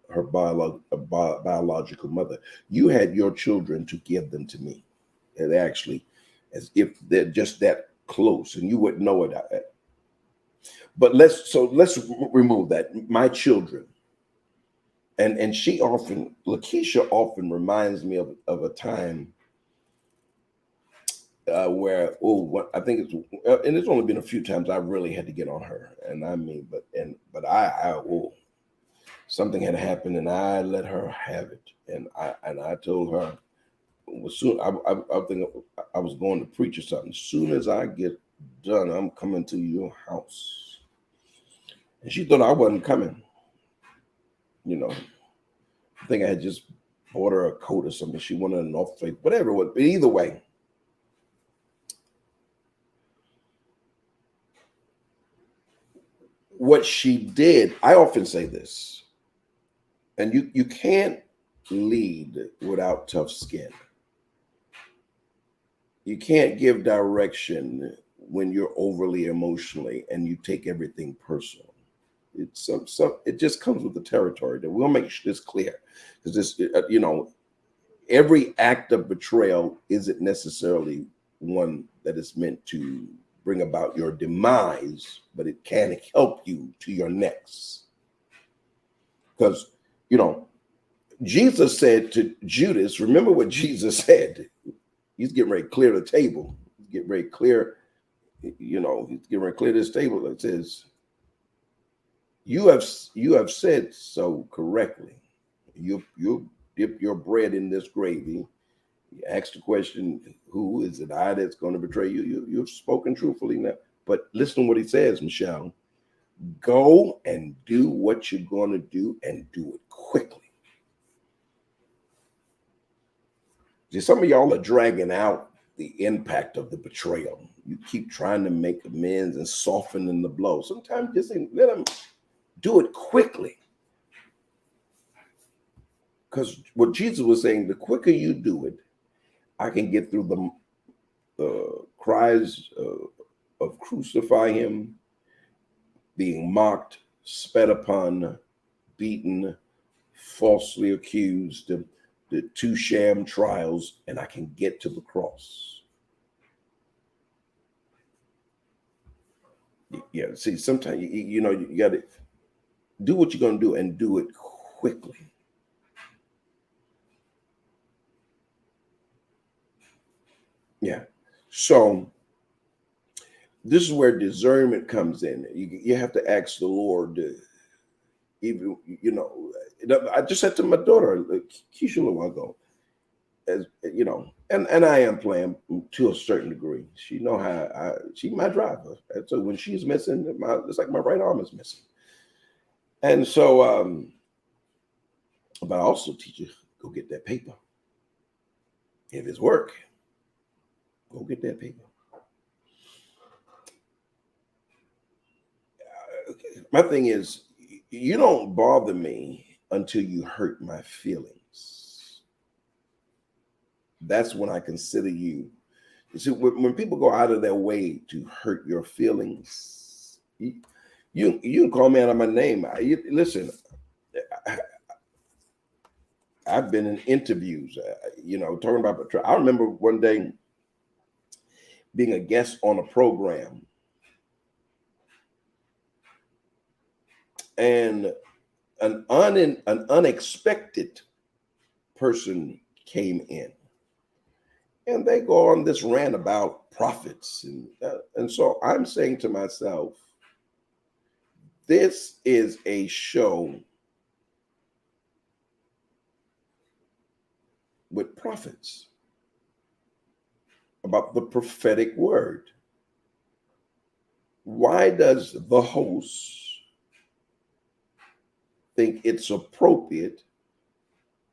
her biological mother, you had your children to give them to me. And actually, as if they're just that close, and you wouldn't know it. But let's remove that. My children. And Lakeisha often reminds me of a time where I think and it's only been a few times I really had to get on her, and I mean, but I something had happened, and I let her have it, and I told her, soon I think I was going to preach or something. As soon as I get done, I'm coming to your house, and she thought I wasn't coming. You know, I think I had just bought her a coat or something. She wanted an North Face, whatever it was. But either way, what she did, I often say this, and you can't lead without tough skin. You can't give direction when you're overly emotionally and you take everything personal. It's it just comes with the territory. That we'll make this clear, because this, every act of betrayal isn't necessarily one that is meant to bring about your demise, but it can help you to your next. Because, Jesus said to Judas, remember what Jesus said. He's getting ready to clear the table. He's getting ready to clear, he's getting ready to clear this table. It says, you have said so correctly. You dip your bread in this gravy. You ask the question, who is it I that's going to betray you? You've spoken truthfully now. But listen to what he says, Michelle. Go and do what you're going to do, and do it quickly. See, some of y'all are dragging out the impact of the betrayal. You keep trying to make amends and soften the blow. Sometimes just let them do it quickly. Because what Jesus was saying, the quicker you do it, I can get through the cries of crucify him, being mocked, spat upon, beaten, falsely accused, the 2 sham trials, and I can get to the cross. Yeah, see, sometimes you got to do what you're going to do, and do it quickly. Yeah. So this is where discernment comes in. You have to ask the Lord. Even I just said to my daughter, Keisha, a little while ago, as and I am playing to a certain degree. She know how she's my driver, and so when she's missing, it's like my right arm is missing. And so, but I also teach you, go get that paper. If it's work, go get that paper. My thing is, you don't bother me until you hurt my feelings. That's when I consider you. You see, when people go out of their way to hurt your feelings, you can call me out of my name. Listen, I've been in interviews, talking about betrayal. I remember one day being a guest on a program, and an unexpected person came in, and they go on this rant about prophets, and so I'm saying to myself, this is a show with prophets about the prophetic word. Why does the host think it's appropriate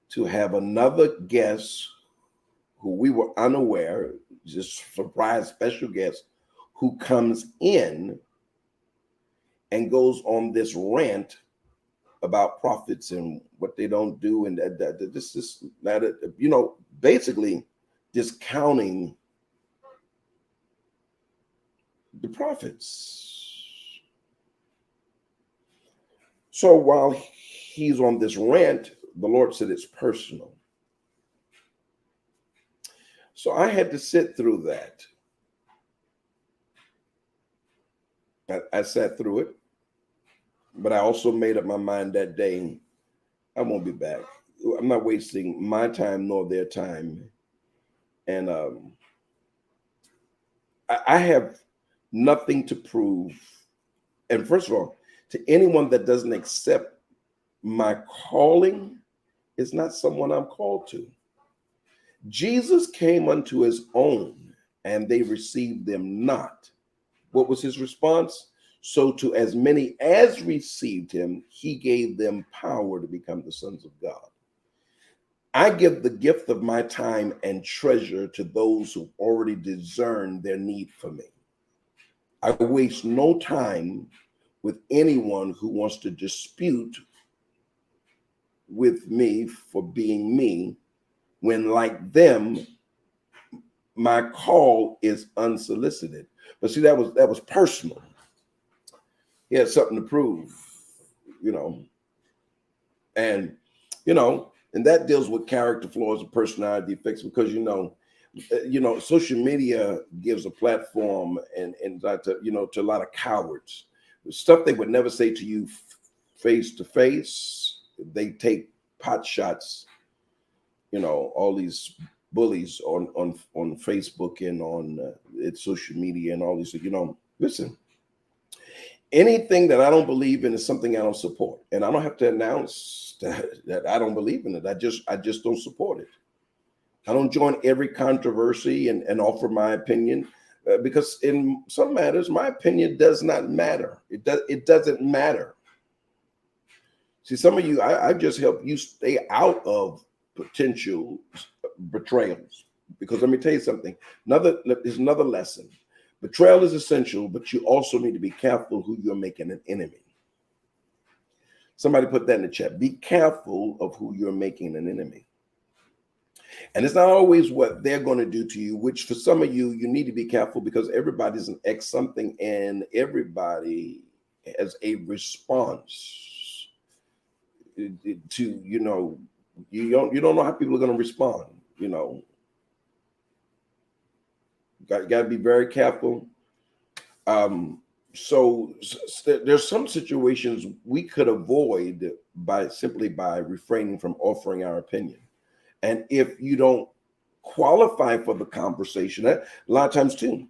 to have another guest who we were unaware, just surprise special guest, who comes in and goes on this rant about prophets and what they don't do, and this is that, basically discounting the prophets. So while he's on this rant, the Lord said it's personal. So I had to sit through that. I sat through it, but I also made up my mind that day, I won't be back. I'm not wasting my time nor their time. And I have nothing to prove. And first of all, to anyone that doesn't accept my calling, is not someone I'm called to. Jesus came unto his own, and they received them not. What was his response? So to as many as received him, he gave them power to become the sons of God. I give the gift of my time and treasure to those who already discern their need for me. I waste no time with anyone who wants to dispute with me for being me, when, like them, my call is unsolicited. But see, that was personal. He had something to prove, and and that deals with character flaws and personality defects, because social media gives a platform and to a lot of cowards. Stuff they would never say to you face to face. They take pot shots. All these bullies on Facebook and on social media and all these. Listen. Anything that I don't believe in is something I don't support, and I don't have to announce that I don't believe in it. I just don't support it. I don't join every controversy and offer my opinion, because in some matters, my opinion does not matter. It doesn't matter. See, some of you, I just help you stay out of potential betrayals, because let me tell you something. There's another lesson. Betrayal is essential, but you also need to be careful who you're making an enemy. Somebody put that in the chat. Be careful of who you're making an enemy. And it's not always what they're going to do to you, which for some of you, you need to be careful, because everybody's an ex something, and everybody has a response to, you don't know how people are going to respond, Got to be very careful. So there's some situations we could avoid simply by refraining from offering our opinion. And if you don't qualify for the conversation, a lot of times too,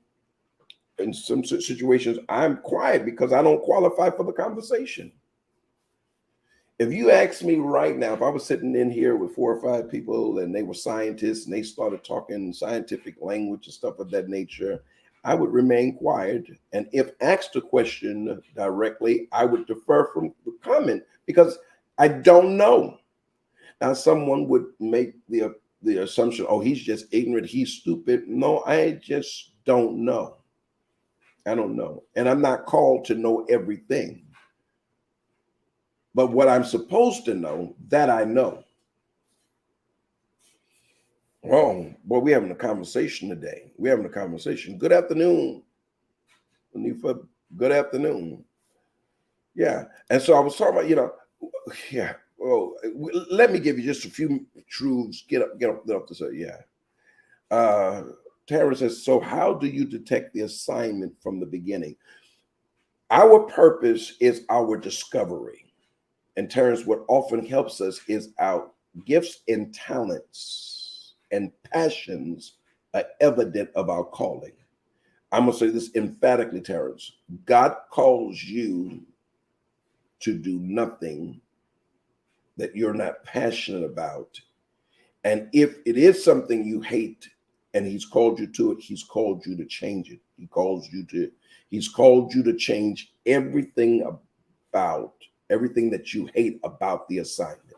in some situations, I'm quiet because I don't qualify for the conversation. If you ask me right now, if I was sitting in here with 4 or 5 people and they were scientists and they started talking scientific language and stuff of that nature, I would remain quiet. And if asked a question directly, I would defer from the comment, because I don't know. Now, someone would make the assumption, oh, he's just ignorant, he's stupid. No, I just don't know. I don't know. And I'm not called to know everything. But what I'm supposed to know, that I know. Oh, boy, we're having a conversation today. We're having a conversation. Good afternoon, Anifa. Good afternoon. Yeah. And so I was talking about, yeah. Well, let me give you just a few truths. Get up to say, yeah. Tara says, so how do you detect the assignment from the beginning? Our purpose is our discovery. And Terrence, what often helps us is our gifts and talents and passions are evident of our calling. I'm going to say this emphatically, Terrence. God calls you to do nothing that you're not passionate about. And if it is something you hate and he's called you to it, he's called you to change it. He's called you to change everything that you hate about the assignment.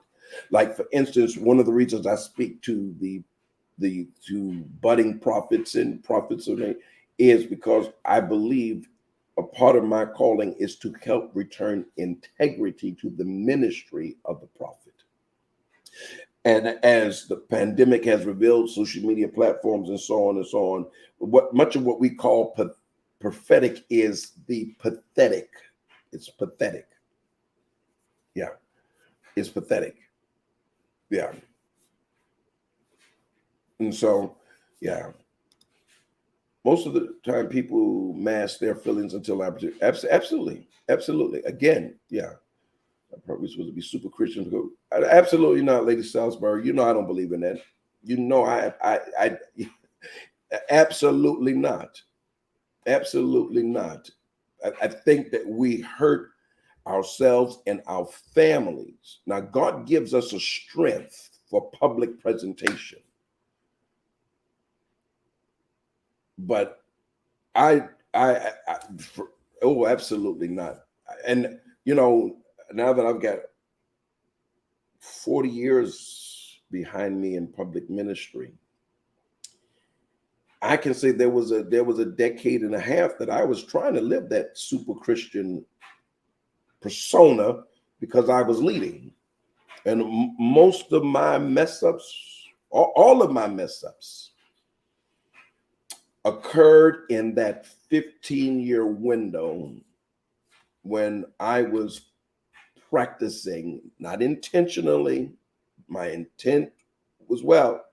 Like, for instance, one of the reasons I speak to to budding prophets and prophets is because I believe a part of my calling is to help return integrity to the ministry of the prophet. And as the pandemic has revealed, social media platforms and so on and so on, much of what we call prophetic is the pathetic. It's pathetic. Yeah, it's pathetic. Yeah. And so, yeah, most of the time people mask their feelings until absolutely, absolutely. Again, yeah, I'm probably supposed to be super Christian. Absolutely not, Lady Salisbury. You know I don't believe in that. You know I absolutely not. Absolutely not. I think that we hurt ourselves and our families. Now, God gives us a strength for public presentation. But oh, absolutely not. And, you know, now that I've got 40 years behind me in public ministry, I can say there was a decade and a half that I was trying to live that super Christian persona because I was leading. And most of my mess ups, all of my mess ups, occurred in that 15-year window when I was practicing, not intentionally, my intent was well,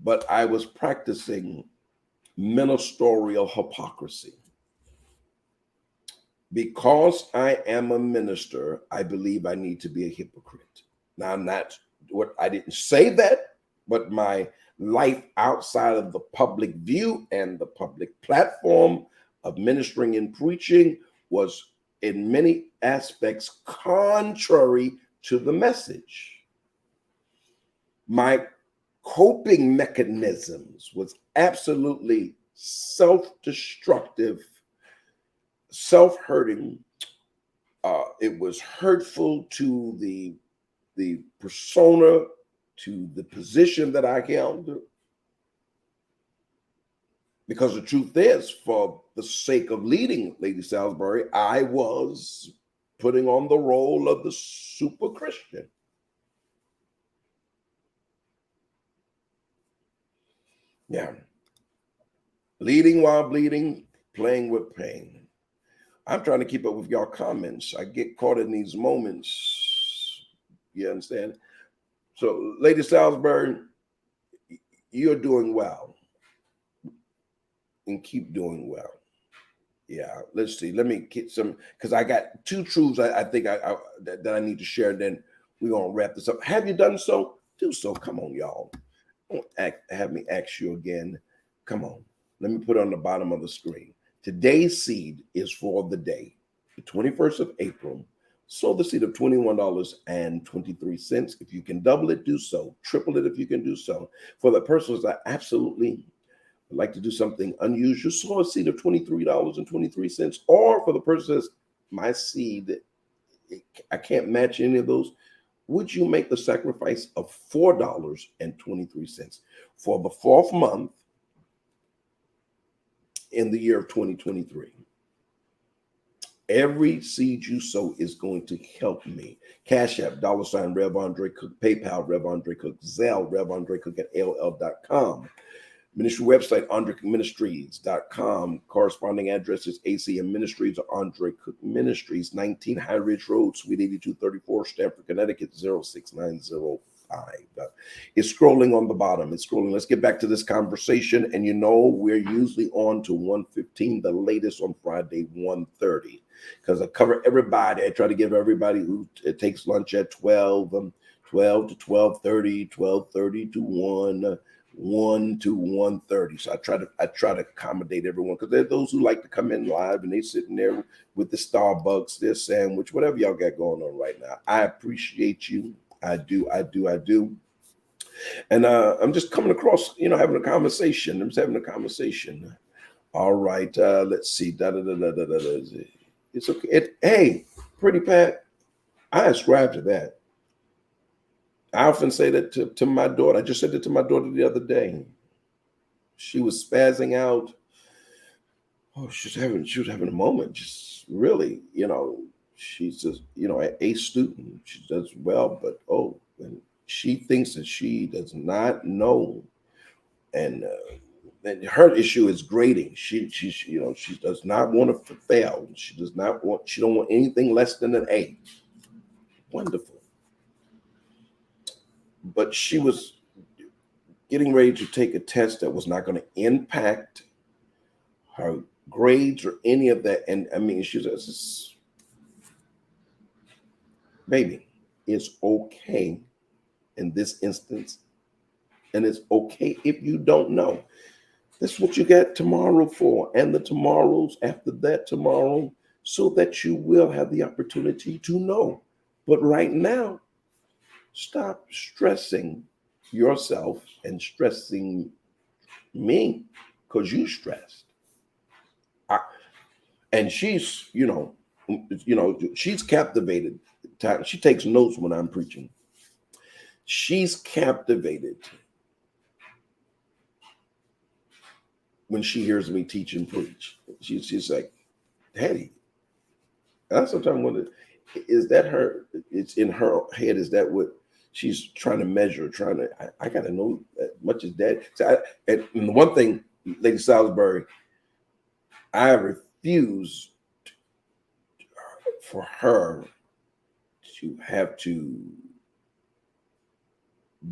but I was practicing ministerial hypocrisy. Because I am a minister, I believe I need to be a hypocrite. Now, I didn't say that, but my life outside of the public view and the public platform of ministering and preaching was in many aspects contrary to the message. My coping mechanisms was absolutely self-destructive, self-hurting. It was hurtful to the persona, to the position that I held. Because the truth is, for the sake of leading Lady Salisbury, I was putting on the role of the super Christian. Yeah. Leading while bleeding, playing with pain. I'm trying to keep up with y'all comments. I get caught in these moments. You understand? So, Lady Salisbury, you're doing well. And keep doing well. Yeah, let's see. Let me get some, because I got two truths I think that I need to share. Then we're going to wrap this up. Have you done so? Do so. Come on, y'all. Don't have me ask you again. Come on. Let me put it on the bottom of the screen. Today's seed is for the day, the 21st of April. Sow the seed of $21.23. If you can double it, do so. Triple it if you can do so. For the persons that absolutely would like to do something unusual, sow a seed of $23.23. Or for the person that's my seed, I can't match any of those. Would you make the sacrifice of $4.23 for the fourth month in the year of 2023? Every seed you sow is going to help me. Cash App, $RevAndreCook, PayPal, RevAndreCook, ZELLE, RevAndreCook at AOL.com. Ministry website, AndreCookMinistries.com. Corresponding address is ACM Ministries or Andre Cook Ministries, 19 High Ridge Road, Suite 8234, Stamford, Connecticut, 06905. It's scrolling on the bottom. It's scrolling. Let's get back to this conversation. And you know, we're usually on to 1:15, the latest on Friday, 1:30. Because I cover everybody. I try to give everybody who takes lunch at 12 to 12:30, 12:30 to 1 to 1:30. So I try to accommodate everyone, because there are those who like to come in live and they sitting there with the Starbucks, their sandwich, whatever y'all got going on right now. I appreciate you. I do. And I'm just coming across, having a conversation. I'm just having a conversation. All right. Let's see. It's okay. Hey, Pretty Pat, I ascribe to that. I often say that to my daughter. I just said it to my daughter the other day. She was spazzing out. Oh, she was having a moment. Just really, she's just, a student. She does well, but and she thinks that she does not know, and her issue is grading. She does not want to fail. She don't want anything less than an A. Wonderful. But she was getting ready to take a test that was not going to impact her grades or any of that. And I mean, she says, baby, it's okay in this instance. And it's okay if you don't know. This is what you got tomorrow for, and the tomorrows after that tomorrow, so that you will have the opportunity to know. But right now, stop stressing yourself and stressing me because you stressed. And she's, she's captivated. She takes notes when I'm preaching. She's captivated when she hears me teach and preach. She's like, Daddy. I sometimes wonder, is that her? It's in her head. Is that what she's trying to measure? I got to know as much as that. So and the one thing, Lady Salisbury, I refuse for her to have to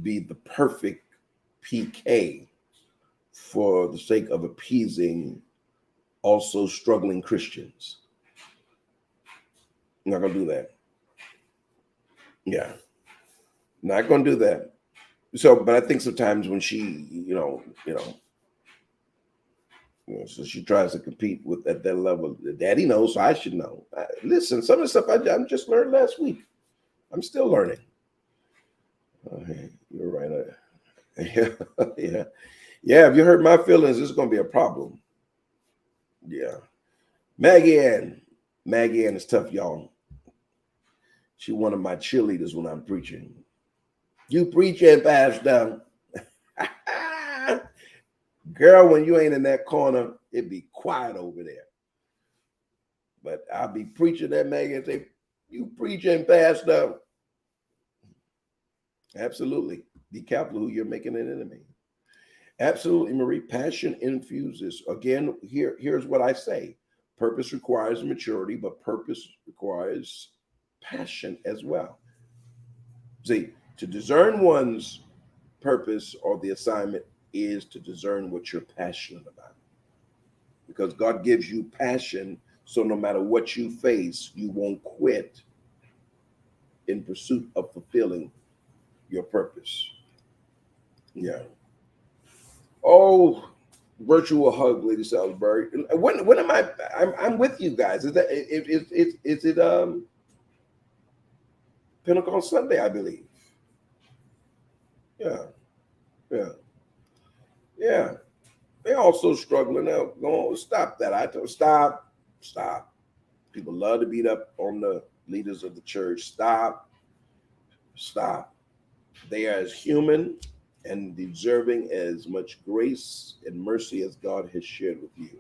be the perfect PK for the sake of appeasing also struggling Christians. I'm not gonna do that. Yeah, not gonna do that. So, but I think sometimes when she, so she tries to compete with at that level. Daddy knows, so I should know. Listen, some of the stuff I just learned last week. I'm still learning. You're right. Yeah. If you hurt my feelings, it's going to be a problem. Yeah. Maggie Ann is tough, y'all. She's one of my cheerleaders when I'm preaching. You preaching, Pastor. Girl, when you ain't in that corner, it be quiet over there. But I'll be preaching that, Maggie, and say, you preaching, Pastor. Absolutely. Be careful who you're making an enemy. Absolutely, Marie. Passion infuses. Again, here's what I say. Purpose requires maturity, but purpose requires passion as well. See, to discern one's purpose or the assignment is to discern what you're passionate about. Because God gives you passion, so no matter what you face, you won't quit in pursuit of fulfilling your purpose. Yeah. Oh, virtual hug, Lady Salisbury. When am I? I'm with you guys. Is it Pentecost Sunday? I believe. Yeah. They're also struggling now. Go stop that. I told stop. People love to beat up on the leaders of the church. Stop. They are as human and deserving as much grace and mercy as God has shared with you.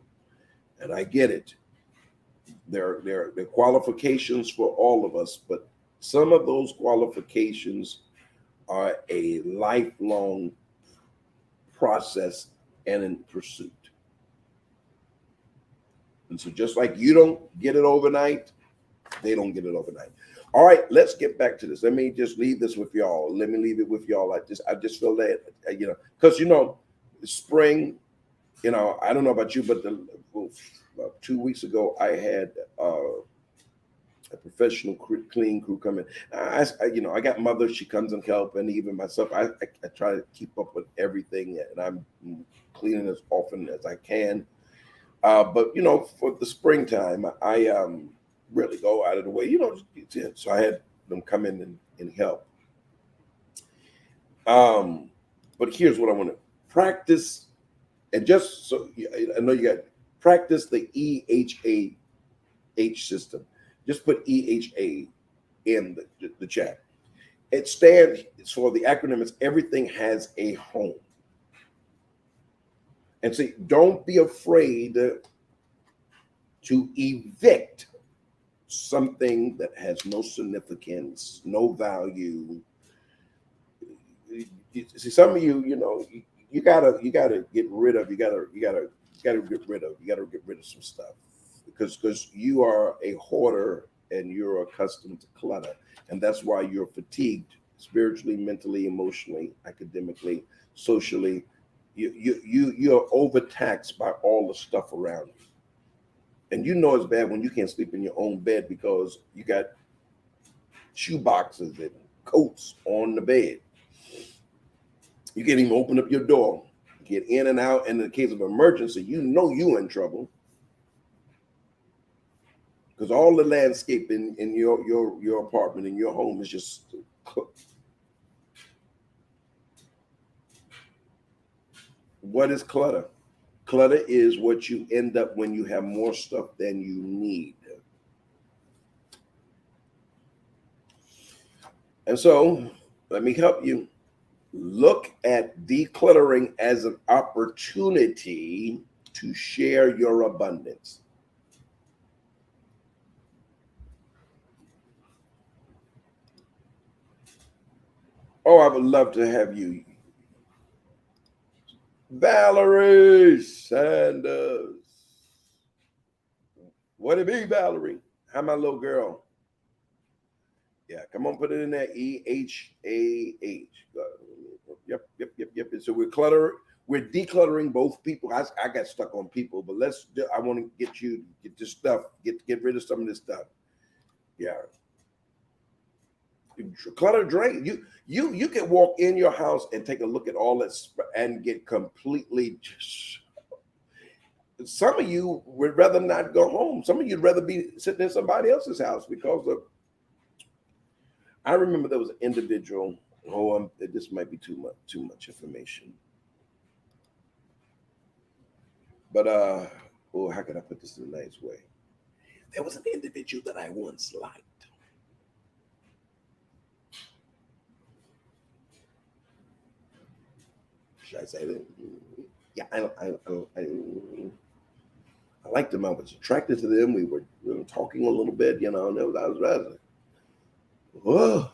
And I get it. There are qualifications for all of us, but some of those qualifications are a lifelong process and in pursuit. And so just like you don't get it overnight, they don't get it overnight. All right, let's get back to this. Let me just leave this with y'all. Let me leave it with y'all. I just feel that, because, spring, I don't know about you, but about 2 weeks ago, I had a professional clean crew come in. I got mother, she comes and help, and even myself, I try to keep up with everything, and I'm cleaning as often as I can. But for the springtime, I really go out of the way, so I had them come in and help. But here's what I want to practice, and just so I know you got practice the EHAH system. Just put EHA in the chat. It stands for the acronym is everything has a home. And see, don't be afraid to evict something that has no significance, no value. See, some of you, you gotta get rid of, you gotta get rid of some stuff because you are a hoarder and you're accustomed to clutter, and that's why you're fatigued spiritually, mentally, emotionally, academically, socially. You're overtaxed by all the stuff around you. And it's bad when you can't sleep in your own bed because you got shoe boxes and coats on the bed. You can't even open up your door, get in and out. And in the case of emergency, you're in trouble because all the landscape in your apartment, in your home is just cooked. What is clutter? Clutter is what you end up when you have more stuff than you need. And so let me help you. Look at decluttering as an opportunity to share your abundance. Oh, I would love to have you. Valerie Sanders. What it be, Valerie? How my little girl? Yeah, come on, put it in there. EHAH. Yep. So we're decluttering both people. I got stuck on people, but I want to get this stuff, get rid of some of this stuff. Yeah. Clutter drain. You can walk in your house and take a look at all that and get completely. Some of you would rather not go home. Some of you'd rather be sitting in somebody else's house because of. I remember there was an individual. This might be too much information. But how can I put this in a nice way? There was an individual that I once liked. Should I say that? Yeah, I liked them. I was attracted to them. We were talking a little bit, and I was rather. Whoa.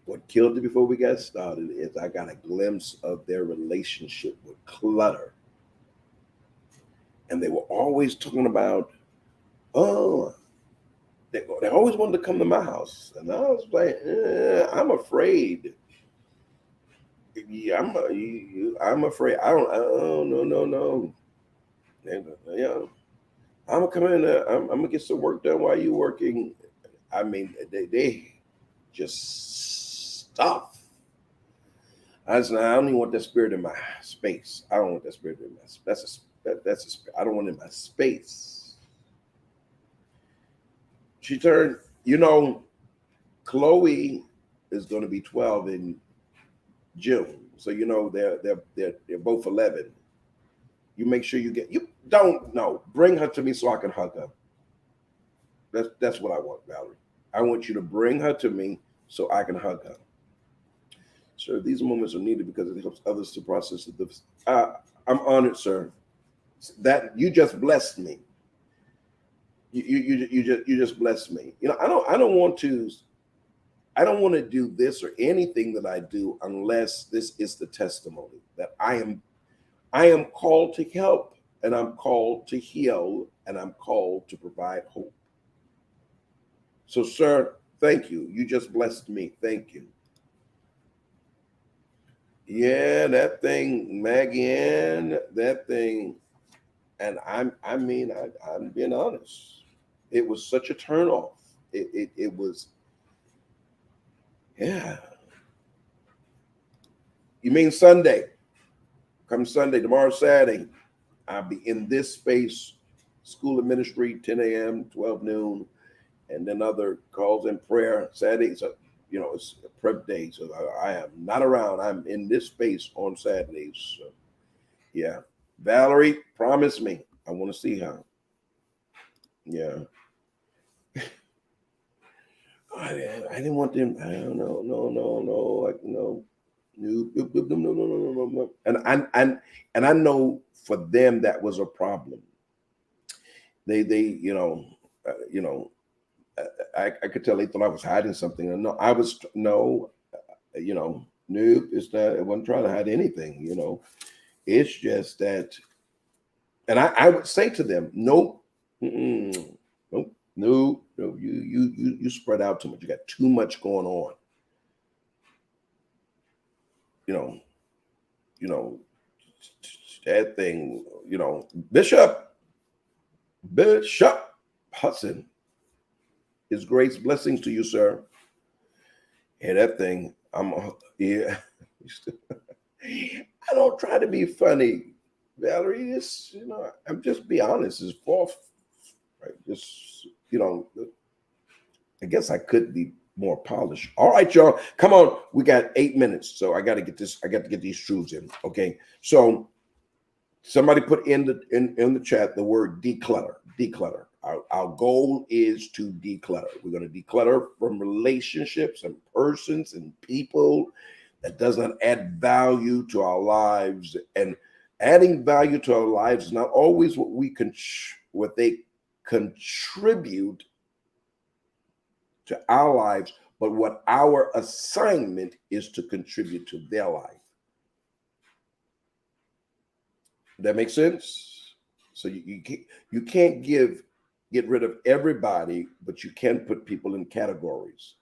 What killed it before we got started is I got a glimpse of their relationship with clutter. And they were always talking about, they always wanted to come to my house. And I was like, I'm afraid. Yeah, I'm afraid. No. And, I'm gonna come in there. I'm gonna get some work done while you're working. I mean, they just stuff. I don't even want that spirit in my space. I don't want that spirit in my space. I don't want it in my space. She turned, Chloe is going to be 12 in June. So they're both 11. You make sure you bring her to me so I can hug her. That's what I want, Valerie. I want you to bring her to me so I can hug her. Sir, these moments are needed because it helps others to process the. I'm honored, sir. That you just blessed me. You just blessed me. I don't want to do this or anything that I do unless this is the testimony that I am called to help, and I'm called to heal, and I'm called to provide hope. So, sir, thank you. You just blessed me. Thank you. Yeah, that thing, Maggie Ann, that thing, and I'm being honest. It was such a turnoff. It was, yeah. You mean Sunday? Come Sunday, tomorrow Saturday, I'll be in this space, School of Ministry, 10 a.m., 12 noon, and then other calls and prayer Saturday. So, it's a prep day. So I am not around. I'm in this space on Saturdays. So, yeah. Valerie, promise me. I want to see her. Yeah. I didn't want them. I don't know, no, like no, no. And I know for them that was a problem. They I could tell they thought I was hiding something. And no, I was no, nope. It's not. I wasn't trying to hide anything. It's just that, and I would say to them, nope, nope, no, no. You spread out too much. You got too much going on. You know, you know that thing. Bishop Hudson. His grace blessings to you, sir. And that thing, yeah. I don't try to be funny, Valerie. It's I'm just be honest. It's false, right? Just I guess I could be more polished. All right, y'all, come on. We got 8 minutes, so I got to get this. I got to get these truths in. Okay, so somebody put in the chat the word declutter. Declutter. Our goal is to declutter. We're going to declutter from relationships and persons and people that does not add value to our lives. And adding value to our lives is not always what they contribute to our lives, but what our assignment is to contribute to their life. That makes sense? So you can't get rid of everybody, but you can put people in categories.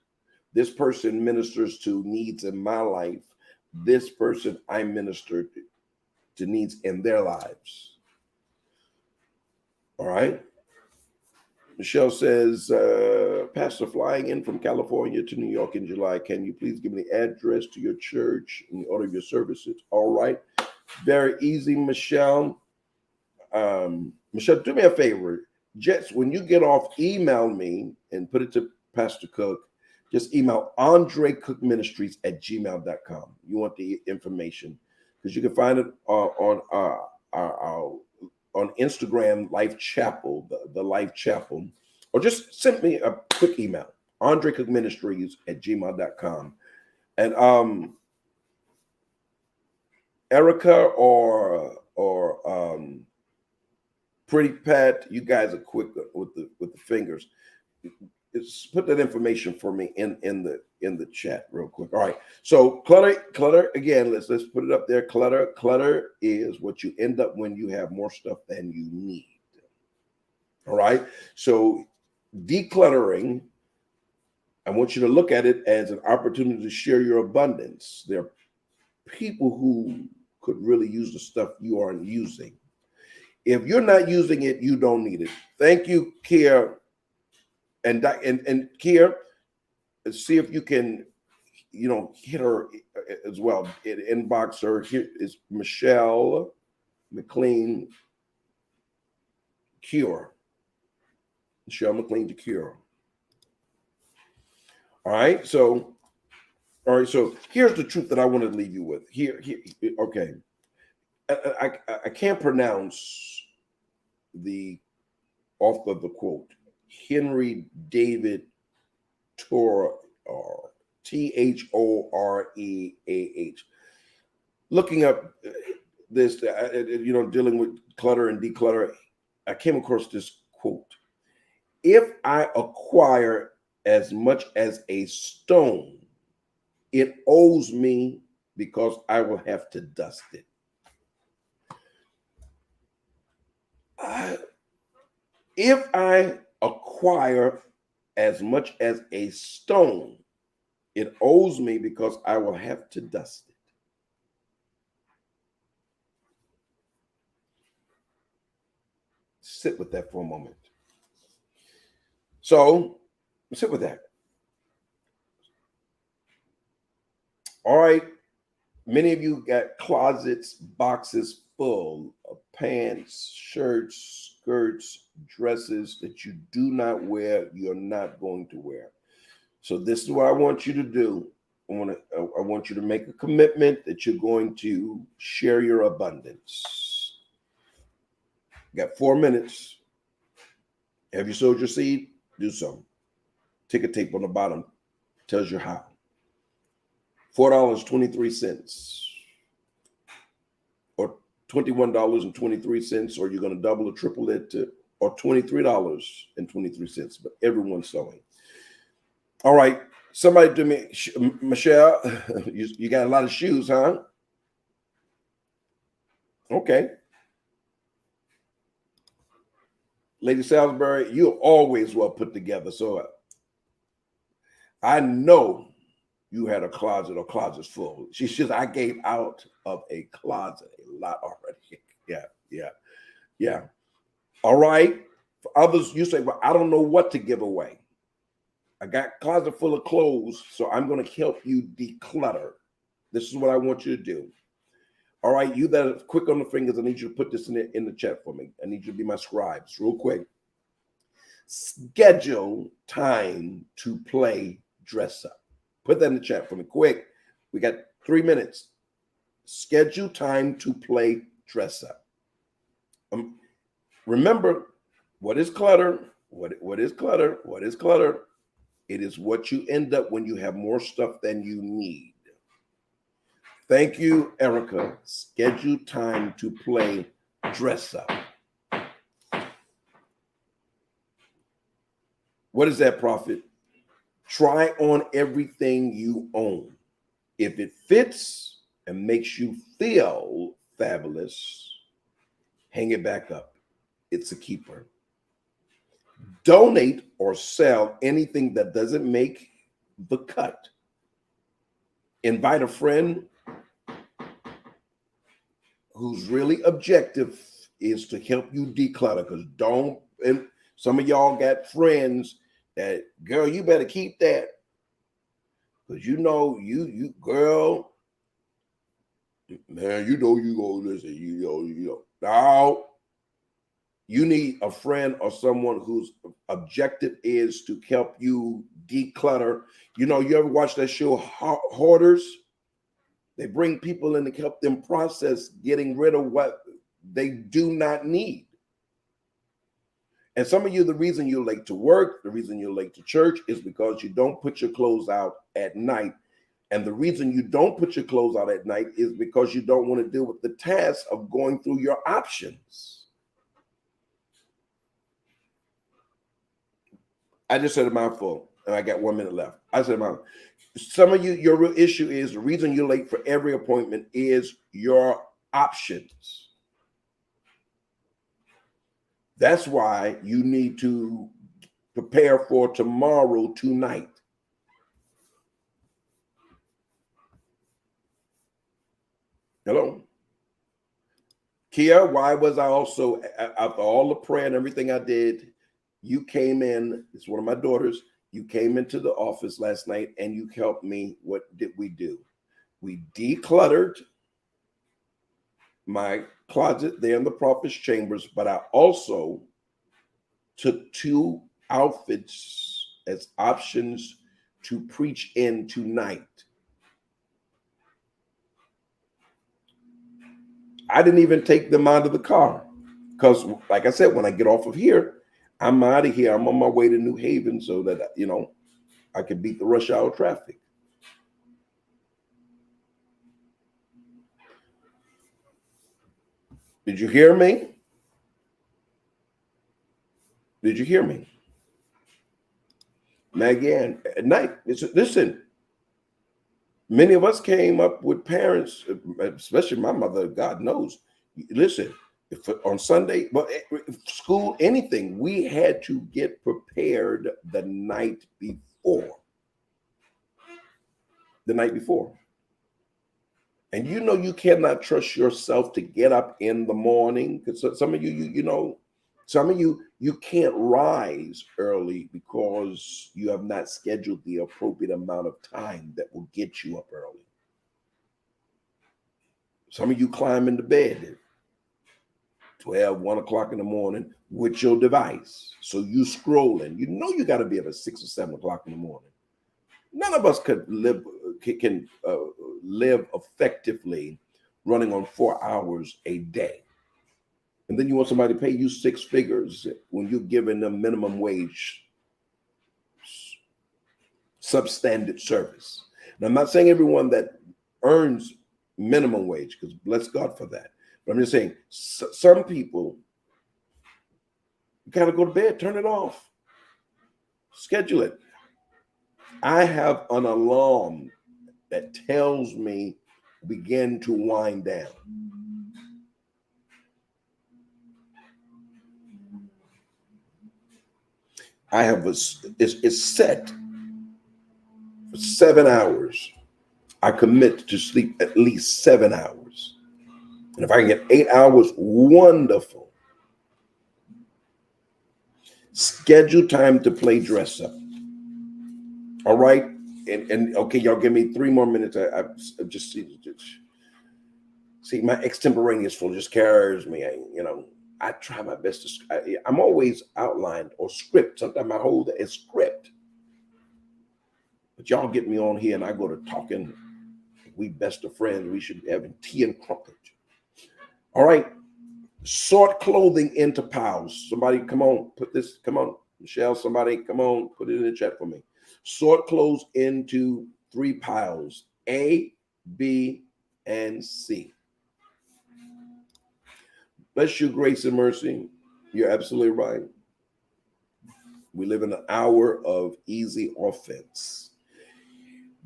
This person ministers to needs in my life. This person I minister to needs in their lives. All right. Michelle says, Pastor, flying in from California to New York in July. Can you please give me the address to your church and the order of your services? All right. Very easy, Michelle. Michelle, do me a favor. Just when you get off, email me and put it to Pastor Cook. Just email RevAndreCook Ministries at gmail.com. You want the information because you can find it on Instagram, Life Chapel, the Life Chapel, or just send me a quick email, RevAndreCook Ministries at gmail.com. And Erica or Pretty Pat, you guys are quick with the fingers. Put that information for me in the chat real quick. All right. So clutter again. Let's put it up there. Clutter is what you end up when you have more stuff than you need. All right. So decluttering, I want you to look at it as an opportunity to share your abundance. There are people who could really use the stuff you aren't using. If you're not using it, you don't need it. Thank you, Kia. And Kia, see if you can, hit her as well. Inbox her. Here is Michelle McLean Cure. Michelle McLean to Cure. All right. So here's the truth that I want to leave you with. Here. Okay. I can't pronounce the author of the quote. Henry David Thoreau, Thoreah. Looking up this, dealing with clutter and declutter, I came across this quote. If I acquire as much as a stone, it owes me because I will have to dust it. If I acquire as much as a stone, it owes me because I will have to dust it. Sit with that for a moment. So, sit with that. All right. Many of you got closets, boxes full of pants, shirts, skirts, dresses that you do not wear, you're not going to wear. So this is what I want you to do. I want you to make a commitment that you're going to share your abundance. You got 4 minutes. Have you sowed your seed? Do so. Ticker tape on the bottom tells you how. $4.23 or $21.23, or you're going to double or triple it to, or $23.23, but everyone's sewing. All right. Somebody do me, Michelle, you got a lot of shoes, huh? Okay. Lady Salisbury, you're always well put together. So I know you had a closet or closets full. She says, I gave out of a closet a lot already. Yeah. All right. For others, you say, well, I don't know what to give away. I got a closet full of clothes, so I'm going to help you declutter. This is what I want you to do. All right, you that are quick on the fingers, I need you to put this in the chat for me. I need you to be my scribes real quick. Schedule time to play dress up. Put that in the chat for me quick. We got 3 minutes. Schedule time to play dress up. Remember, what is clutter? What is clutter? What is clutter? It is what you end up when you have more stuff than you need. Thank you, Erica. Schedule time to play dress up. What is that, Prophet? Try on everything you own. If it fits and makes you feel fabulous, hang it back up. It's a keeper. Donate or sell anything that doesn't make the cut. Invite a friend who's really objective is to help you declutter, because and some of y'all got friends that, girl, you better keep that, because you girl, man, you go listen, no. You need a friend or someone whose objective is to help you declutter. You ever watch that show, Hoarders? They bring people in to help them process getting rid of what they do not need. And some of you, the reason you're late to work, the reason you're late to church is because you don't put your clothes out at night. And the reason you don't put your clothes out at night is because you don't want to deal with the task of going through your options. I just said a mouthful, and I got 1 minute left. I said a mouthful. Some of you, your real issue is the reason you're late for every appointment is your options. That's why you need to prepare for tomorrow tonight. Hello? Kia, why was I also, after all the prayer and everything I did, you came in, it's one of my daughters, you came into the office last night and you helped me. What did we do? We decluttered my closet there in the prophet's chambers, but I also took 2 outfits as options to preach in tonight. I didn't even take them out of the car because, like I said, when I get off of here, I'm out of here. I'm on my way to New Haven so that, I can beat the rush hour traffic. Did you hear me? Did you hear me? Maggie Ann, at night, listen, many of us came up with parents, especially my mother, God knows. Listen, if on Sunday, but school, anything, we had to get prepared the night before. The night before. And you cannot trust yourself to get up in the morning, because some of you, some of you can't rise early because you have not scheduled the appropriate amount of time that will get you up early. Some of you climb into bed 12, 1 o'clock in the morning with your device. So you scrolling. You got to be up at 6 or 7 o'clock in the morning. None of us can live effectively running on 4 hours a day. And then you want somebody to pay you 6 figures when you're giving them minimum wage. substandard service. Now, I'm not saying everyone that earns minimum wage, because bless God for that. But I'm just saying some people, you gotta go to bed, turn it off, schedule it. I have an alarm that tells me begin to wind down. I have it's set for 7 hours. I commit to sleep at least 7 hours. And if I can get 8 hours, wonderful. Schedule time to play dress up. All right. And okay, y'all give me 3 more minutes. I just see my extemporaneous flow just carries me. I try my best to. I'm always outlined or script. Sometimes I hold it as script. But y'all get me on here and I go to talking. We best of friends. We should be having tea and crumpet. All right. Sort clothing into piles. Somebody come on, put this. Come on, Michelle. Somebody come on, put it in the chat for me. Sort clothes into 3 piles: A, B, and C. Bless you, grace and mercy. You're absolutely right. We live in an hour of easy offense.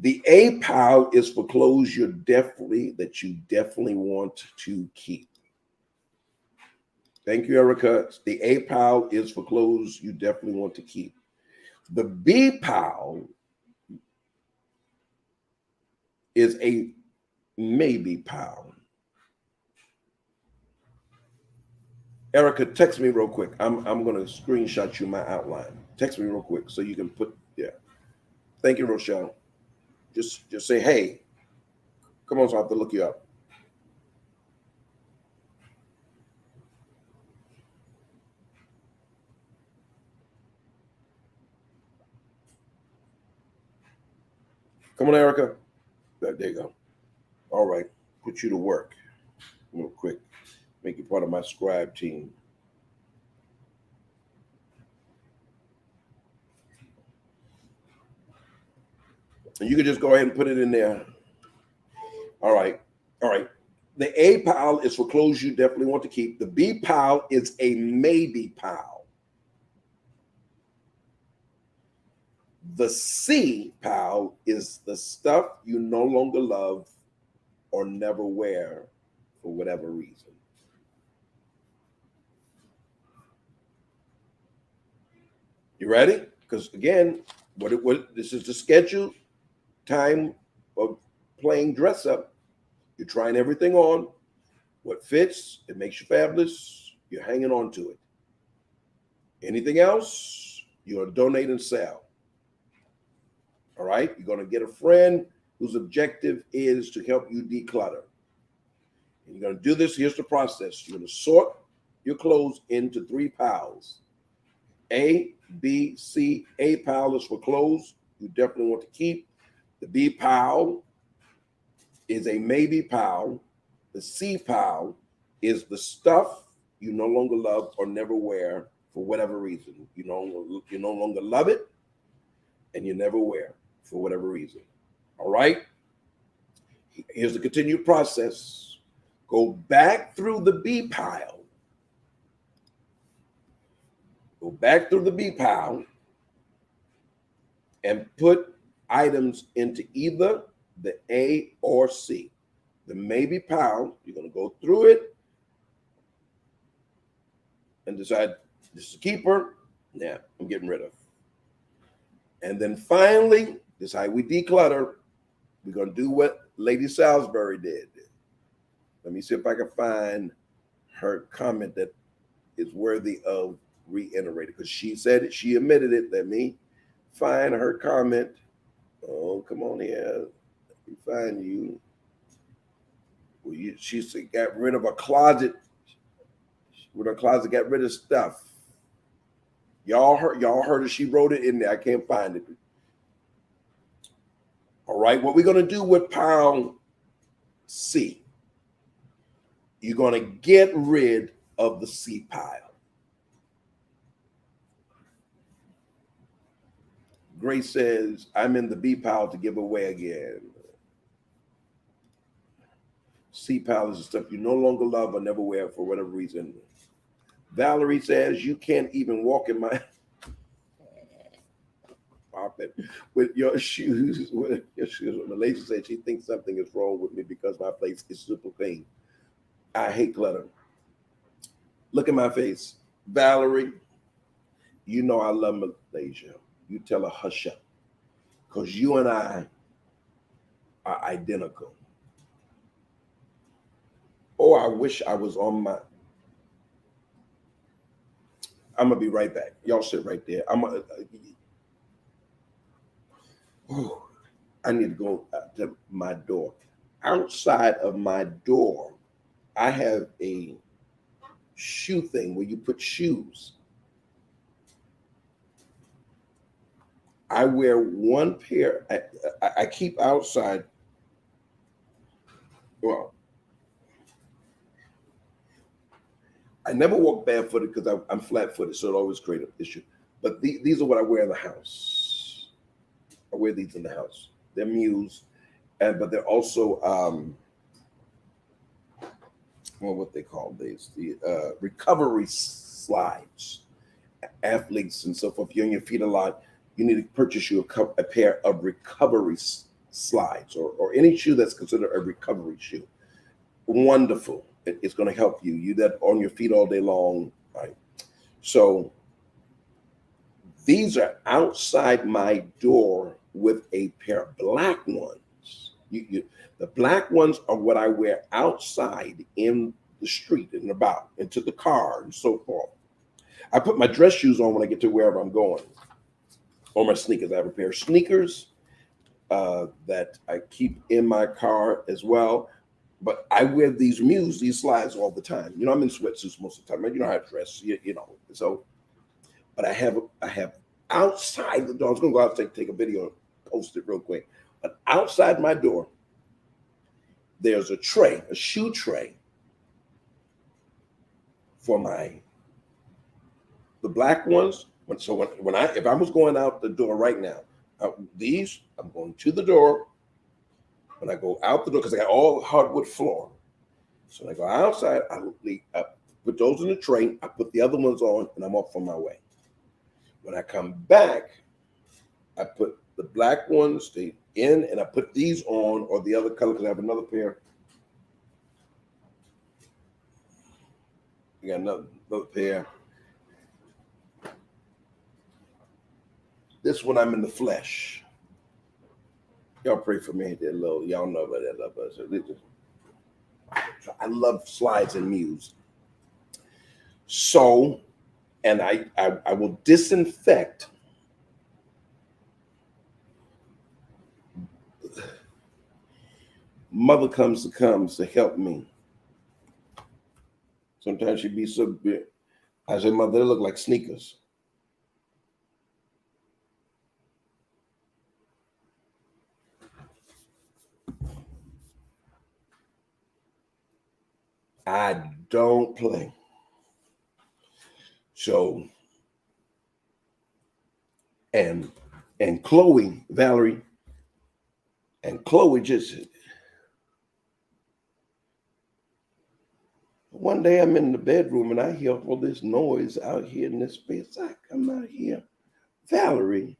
The A pile is for clothes you definitely want to keep. Thank you, Erica. The A pile is for clothes you definitely want to keep. The B pile is a maybe pile. Erica, text me real quick. I'm going to screenshot you my outline. Text me real quick so you can put, yeah. Thank you, Rochelle. Just say, hey, come on, so I have to look you up. Come on, Erica. There you go. All right. Put you to work real quick. Make you part of my scribe team. And you can just go ahead and put it in there. All right. All right. The A pile is for clothes you definitely want to keep. The B pile is a maybe pile. The C pile is the stuff you no longer love or never wear for whatever reason. You ready? Because again, what this is the schedule time of playing dress up. You're trying everything on. What fits, it makes you fabulous. You're hanging on to it. Anything else, you're going to donate and sell. All right? You're going to get a friend whose objective is to help you declutter. And you're going to do this. Here's the process. You're going to sort your clothes into 3 piles. A, B, C. A pile is for clothes you definitely want to keep. The B pile is a maybe pile. The C pile is the stuff you no longer love or never wear for whatever reason. You no longer love it and you never wear for whatever reason. All right? Here's the continued process. Go back through the B pile. Go back through the B pile and put items into either the A or C. The maybe pile, you're going to go through it and decide this is a keeper. Yeah, I'm getting rid of. And then finally, this is how we declutter. We're going to do what Lady Salisbury did. Let me see if I can find her comment that is worthy of reiterated, because she said it, she admitted it. Let me find her comment. Oh, come on here. Let me find you. Well, she said got rid of a closet. With her closet, got rid of stuff. Y'all heard her. She wrote it in there. I can't find it. All right, what we're going to do with pile C, you're going to get rid of the C pile. Grace says, I'm in the B pile to give away again. C pile is the stuff you no longer love or never wear for whatever reason. Valerie says, you can't even walk in my carpet with your shoes. With your shoes. Malaysia said she thinks something is wrong with me because my place is super clean. I hate clutter. Look at my face. Valerie, you know I love Malaysia. You tell her hush up. Because you and I are identical. Oh, I wish I was on my... I'm going to be right back. Y'all sit right there. I need to go to my door. Outside of my door, I have a shoe thing where you put shoes. I wear one pair. I keep outside. Well, I never walk barefooted because I'm flat-footed, so it always creates an issue. But these are what I wear in the house. I wear these in the house. They're Muse, but they're also well, what they call these, the recovery slides. Athletes and so forth, if you're on your feet a lot, you need to purchase you a pair of recovery slides or any shoe that's considered a recovery shoe. Wonderful. It's going to help you. You that on your feet all day long, right? So these are outside my door with a pair of black ones. The black ones are what I wear outside in the street and about, into the car and so forth. I put my dress shoes on when I get to wherever I'm going, or my sneakers. I have a pair of sneakers that I keep in my car as well. But I wear these Muse, these slides all the time. You know, I'm in sweatsuits most of the time. You know how to dress, you know. So, but I have outside the door. I was going to go out and take a video and post it real quick. But outside my door, there's a tray, a shoe tray for the black ones. So if I was going out the door right now, I'm going to the door. When I go out the door, because I got all hardwood floor. So when I go outside, I put those in the tray, I put the other ones on, and I'm off on my way. When I come back, I put the black ones in, and I put these on, or the other color, because I have another pair. I got another pair. This one I'm in the flesh. Y'all pray for me. Y'all know about that. I love slides and Muse. So, and I will disinfect Mother comes to help me. Sometimes she'd be so big. I say, Mother, they look like sneakers. I don't play. So, and Chloe, Valerie, and Chloe just, one day I'm in the bedroom and I hear all this noise out here in this space. I come out here. Valerie,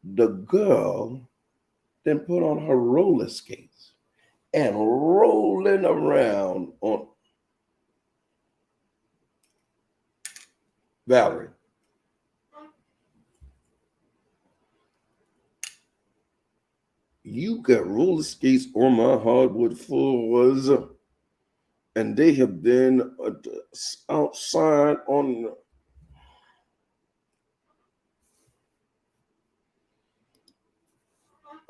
the girl, then put on her roller skates and rolling around on Valerie. You got roller skates on my hardwood floors, and they have been outside on.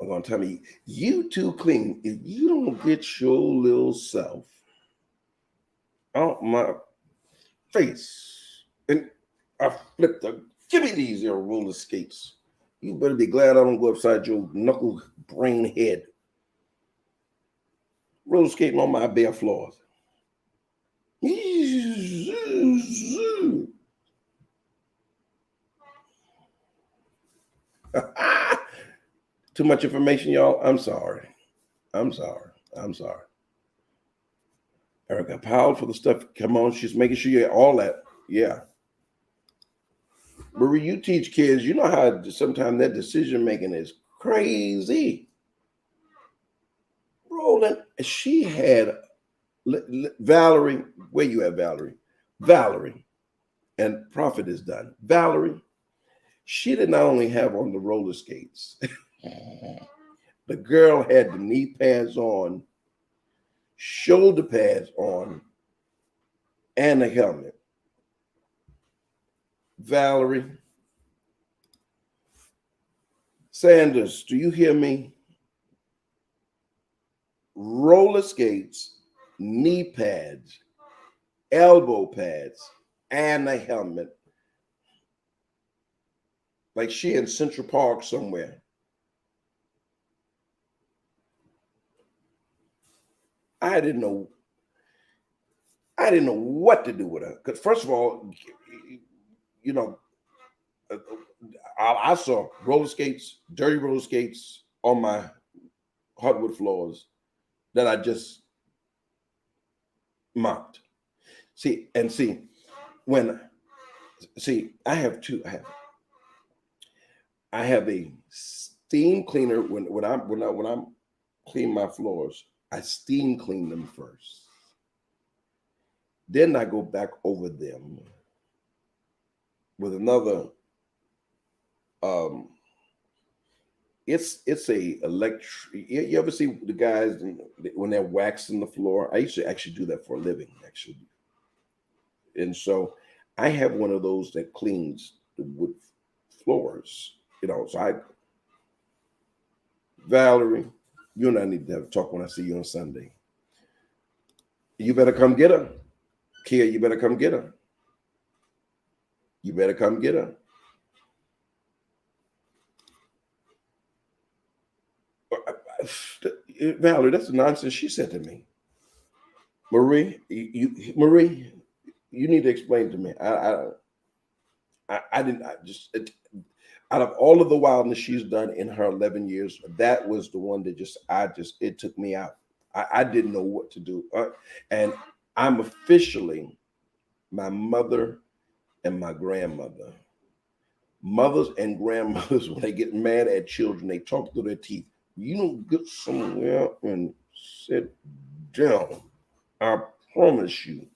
I'm gonna tell me, you too clean. If you don't get your little self out my face, and I flipped her. Give me these here roller skates. You better be glad I don't go upside your knuckle brain head. Roller skating on my bare floors. Too much information, y'all. I'm sorry. I'm sorry. I'm sorry. Erica Powell for the stuff. Come on, she's making sure you get all that. Yeah. Marie, you teach kids. You know how sometimes that decision making is crazy. Rolling. She had Valerie. Where you at, Valerie? Valerie. And Prophet is done. Valerie. She did not only have on the roller skates. The girl had the knee pads on, shoulder pads on, and a helmet. Valerie Sanders, do you hear me? Roller skates, knee pads, elbow pads, and a helmet. Like she in Central Park somewhere. I didn't know what to do with her. Because first of all, you know, I saw roller skates, dirty roller skates on my hardwood floors that I just mopped. See, I have two. I have a steam cleaner when I'm cleaning my floors. I steam clean them first. Then I go back over them with another. It's a electric. You ever see the guys when they're waxing the floor? I used to actually do that for a living, actually. And so I have one of those that cleans the wood floors. So Valerie, you and I need to have a talk when I see you on Sunday. You better come get her. Kia, you better come get her. You better come get her. Valerie, that's the nonsense she said to me. Marie, you need to explain to me. I didn't. Out of all of the wildness she's done in her 11 years, that was the one that it took me out. I didn't know what to do. And I'm officially my mother and my grandmother. Mothers and grandmothers, when they get mad at children, they talk through their teeth. You don't get somewhere and sit down. I promise you.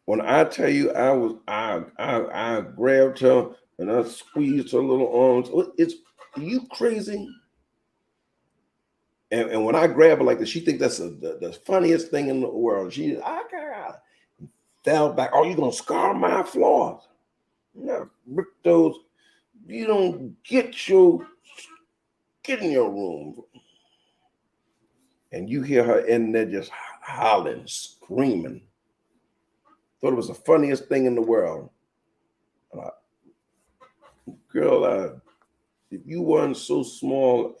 When I tell you I grabbed her and I squeezed her little arms. Are you crazy? And when I grab her like this, she thinks that's the funniest thing in the world. I fell back. Oh, you gonna scar my floors? Yeah, brick those. You don't get in your room. And you hear her in there just hollering, screaming. Thought it was the funniest thing in the world. Girl, if you weren't so small,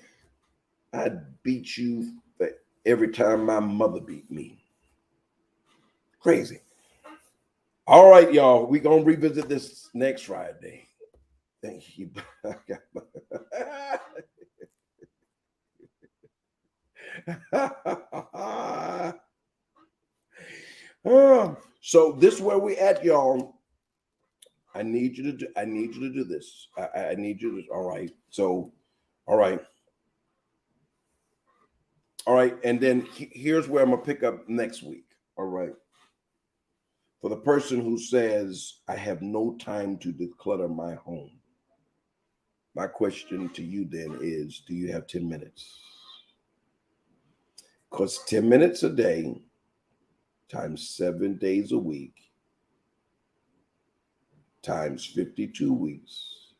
I'd beat you every time my mother beat me. Crazy. All right, y'all. We're going to revisit this next Friday. Thank you. So this is where we at, y'all. I need you to do this. I need you to. All right. So, all right. All right. And then here's where I'm gonna pick up next week. All right. For the person who says, I have no time to declutter my home. My question to you then is, do you have 10 minutes? Because 10 minutes a day times 7 days a week times 52 weeks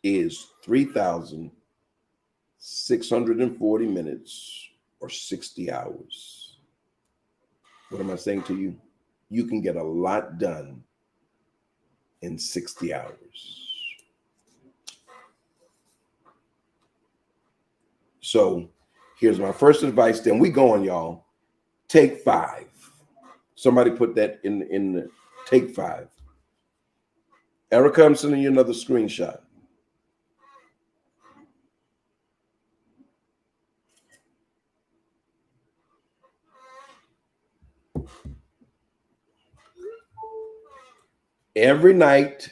is 3,640 minutes or 60 hours. What am I saying to you? You can get a lot done in 60 hours. So here's my first advice. Then we going, y'all. Take 5. Somebody put that in the take 5. Erica, I'm sending you another screenshot. Every night,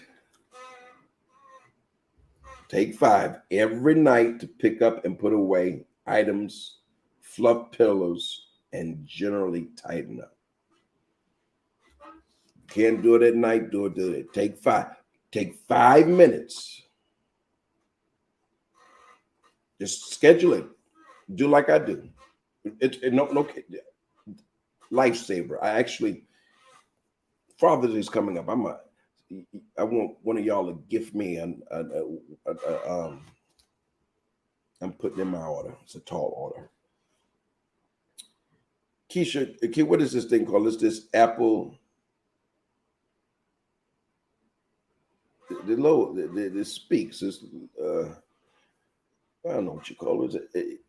take 5 every night to pick up and put away items, fluff pillows, and generally tighten up. Can't do it at night, do it. Take 5. Take 5 minutes. Just schedule it. Do like I do. It's no lifesaver. I actually, Father's Day is coming up. I want one of y'all to gift me I'm putting in my order. It's a tall order. Keisha, what is this thing called? It's this Apple. The speaks. It's, I don't know what you call it.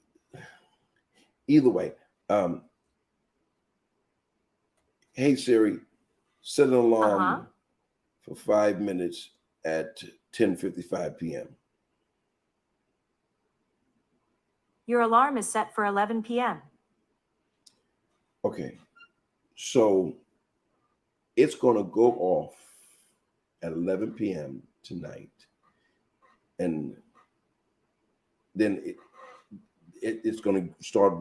Either way, hey Siri, set an alarm for 5 minutes at 10:55 p.m. Your alarm is set for 11 p.m. Okay, so it's going to go off at 11 p.m. tonight, and then it's going to start.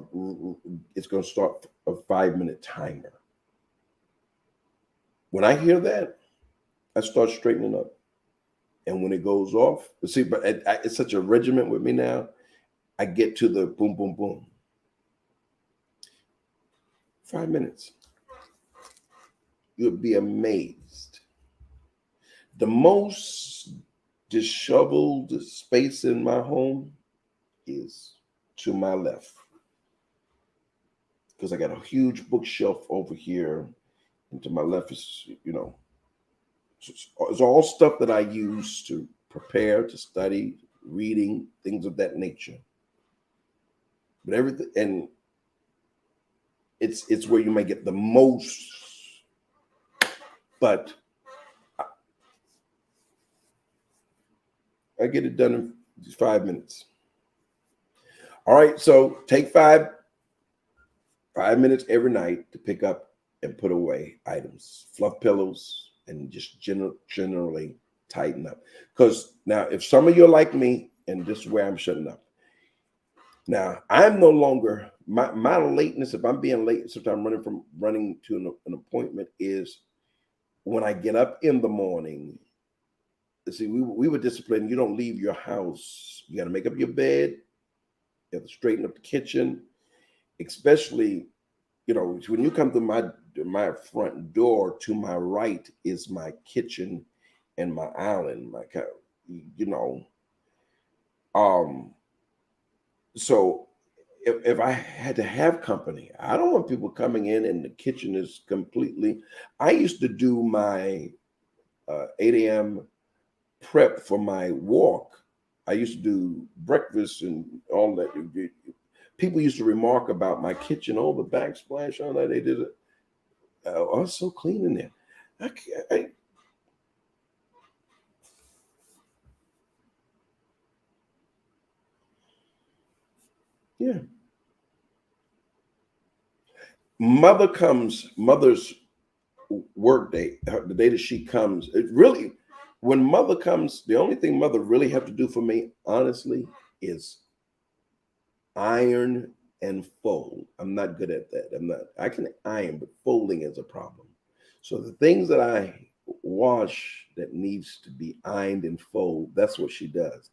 It's going to start a 5-minute timer. When I hear that, I start straightening up, and when it goes off, see, but it's such a regiment with me now. I get to the boom, boom, boom. 5 minutes. You'll be amazed. The most disheveled space in my home is to my left, because I got a huge bookshelf over here, and to my left is, it's all stuff that I use to prepare, to study, reading, things of that nature. But everything, and it's where you may get the most, but I get it done in 5 minutes. All right, so take 5 minutes every night to pick up and put away items, fluff pillows, and just generally tighten up. Because now, if some of you are like me, and this is where I'm shutting up. Now, I'm no longer, my lateness, if I'm being late, sometimes running to an appointment, is when I get up in the morning. See, we were disciplined. You don't leave your house. You got to make up your bed. You have to straighten up the kitchen, especially, when you come to my front door, to my right is my kitchen and my island, so if I had to have company, I don't want people coming in and the kitchen is completely. I used to do my 8 a.m. prep for my walk. I used to do breakfast and all that. People used to remark about my kitchen, the backsplash, all that. They did it. Oh, it's so clean in there. Yeah. Mother's work day, the day that she comes, when mother comes, the only thing mother really have to do for me, honestly, is iron and fold. I'm not good at that. I can iron, but folding is a problem. So the things that I wash that needs to be ironed and fold, that's what she does.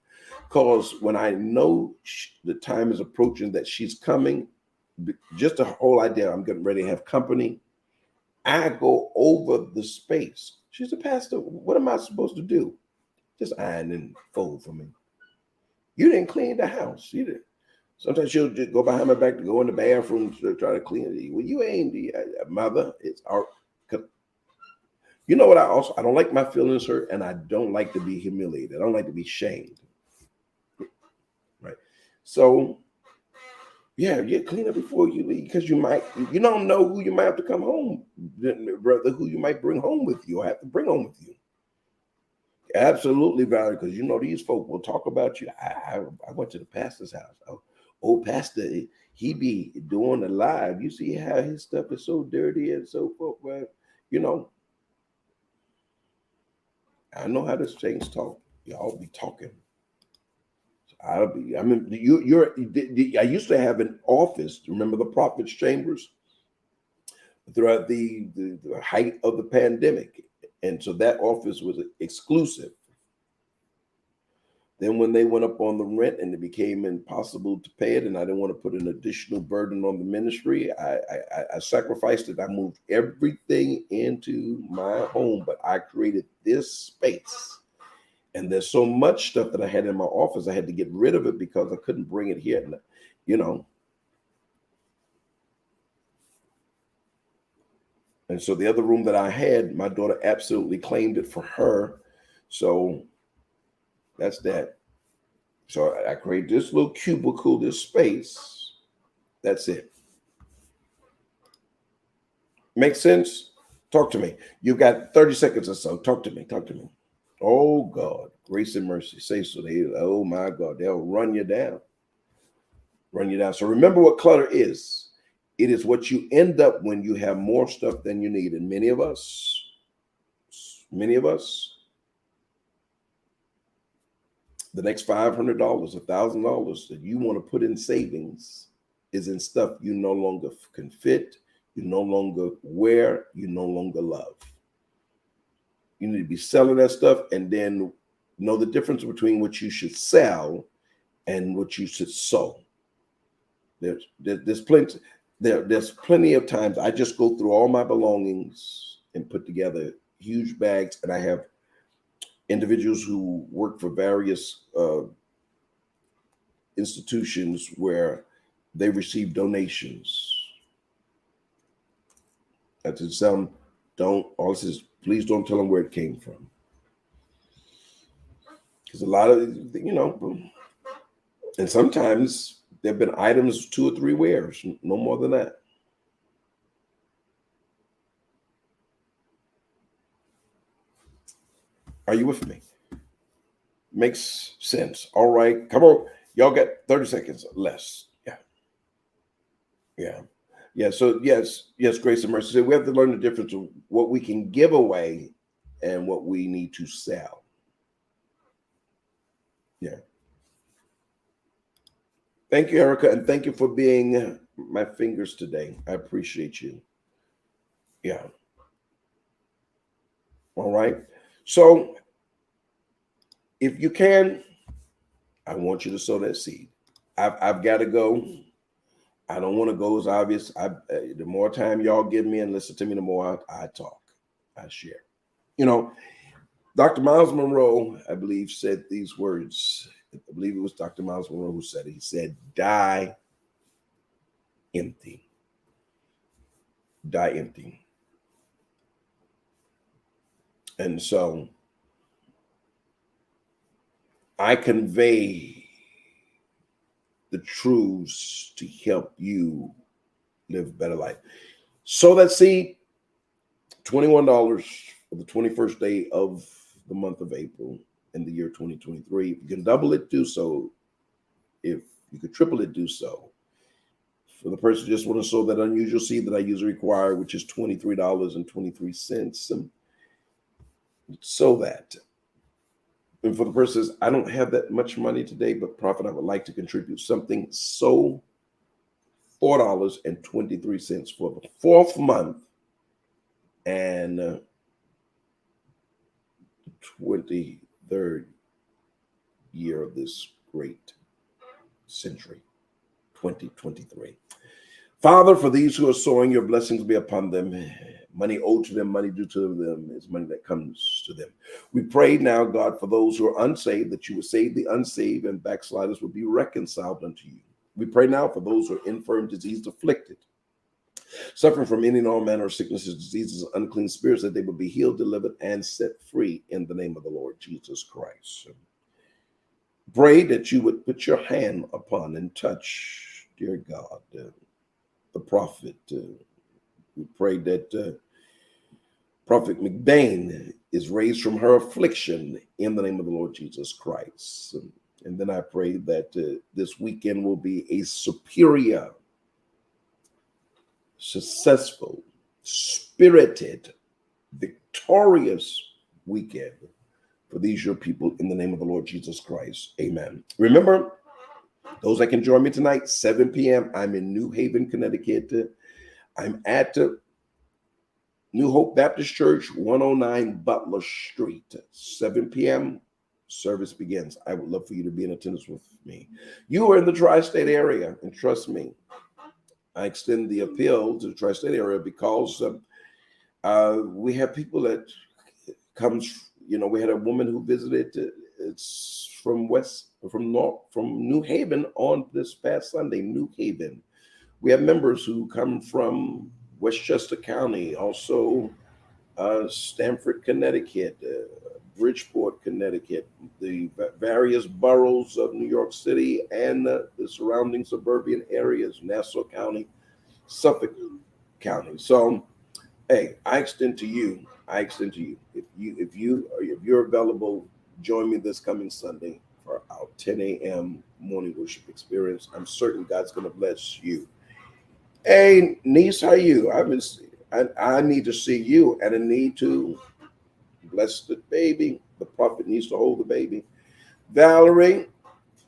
Because when I know the time is approaching that she's coming, just the whole idea, I'm getting ready to have company, I go over the space. She's a pastor. What am I supposed to do? Just iron and fold for me. You didn't clean the house. You didn't. Sometimes she'll just go behind my back to go in the bathroom to try to clean it. Well, you ain't the mother. It's our. You know what? I don't like my feelings hurt, and I don't like to be humiliated. I don't like to be shamed. Right. So, yeah, you clean up before you leave, because you don't know who you might have to come home, brother, who you might bring home with you or have to bring home with you. Absolutely, Valerie, because you know these folk will talk about you. I went to the pastor's house. Oh, old pastor, he be doing the live. You see how his stuff is so dirty and so forth. Well, you know, I know how the saints talk. Y'all be talking. I mean, I used to have an office. Remember the prophets' chambers throughout the height of the pandemic, and so that office was exclusive. Then when they went up on the rent and it became impossible to pay it, and I didn't want to put an additional burden on the ministry, I sacrificed it. I moved everything into my home, but I created this space. And there's so much stuff that I had in my office, I had to get rid of it because I couldn't bring it here. You know. And so the other room that I had, my daughter absolutely claimed it for her. So that's that. So I created this little cubicle, this space. That's it. Make sense? Talk to me. You've got 30 seconds or so. Talk to me. Talk to me. Oh, God. Grace and mercy. Say so. Oh, my God. They'll run you down. Run you down. So remember what clutter is. It is what you end up when you have more stuff than you need. And many of us, the next $500, $1,000 that you want to put in savings is in stuff you no longer can fit, you no longer wear, you no longer love. You need to be selling that stuff and then know the difference between what you should sell and what you should sow. There's plenty of times I just go through all my belongings and put together huge bags, and I have individuals who work for various institutions where they receive donations. I tell some, please don't tell them where it came from. Because a lot of, and sometimes there have been items 2 or 3 wears, no more than that. Are you with me? Makes sense. All right. Come on. Y'all got 30 seconds less. Yeah. So yes, grace and mercy. So we have to learn the difference of what we can give away and what we need to sell. Yeah. Thank you, Erica, and thank you for being my fingers today. I appreciate you. Yeah. All right. So if you can, I want you to sow that seed. I've got to go. I don't want to go as obvious. The more time y'all give me and listen to me, the more I talk, I share. Dr. Miles Monroe, I believe, said these words. I believe it was Dr. Miles Monroe who said it. He said, die empty. Die empty. And so I convey the truths to help you live a better life. Sow that seed, $21 for the 21st day of the month of April in the year 2023. If you can double it, do so. If you could triple it, do so. For the person who just want to sow that unusual seed that I usually require, which is $23.23, sow that. And for the person who says, I don't have that much money today, but Prophet, I would like to contribute something, sow $4.23 for the 4th month and the 23rd year of this great century, 2023. Father, for these who are sowing, your blessings be upon them. Money owed to them, money due to them is money that comes to them. We pray now, God, for those who are unsaved, that you would save the unsaved and backsliders would be reconciled unto you. We pray now for those who are infirm, diseased, afflicted, suffering from any and all manner of sicknesses, diseases, unclean spirits, that they would be healed, delivered, and set free in the name of the Lord Jesus Christ. Pray that you would put your hand upon and touch, dear God, the prophet. We pray that Prophet McBain is raised from her affliction in the name of the Lord Jesus Christ. And then I pray that this weekend will be a superior, successful, spirited, victorious weekend for these your people in the name of the Lord Jesus Christ. Amen. Remember, those that can join me tonight, 7 p.m. I'm in New Haven, Connecticut. I'm at New Hope Baptist Church, 109 Butler Street, 7 p.m. Service begins. I would love for you to be in attendance with me. You are in the tri-state area, and trust me, I extend the appeal to the tri-state area because we have people that comes. We had a woman who visited. It's from New Haven on this past Sunday. New Haven. We have members who come from Westchester County, also Stamford, Connecticut, Bridgeport, Connecticut, the various boroughs of New York City and the surrounding suburban areas, Nassau County, Suffolk County. So, hey, I extend to you. If you're available, join me this coming Sunday for our 10 a.m. morning worship experience. I'm certain God's going to bless you. Hey, niece, how are you? I need to see you, and I need to bless the baby. The prophet needs to hold the baby. Valerie,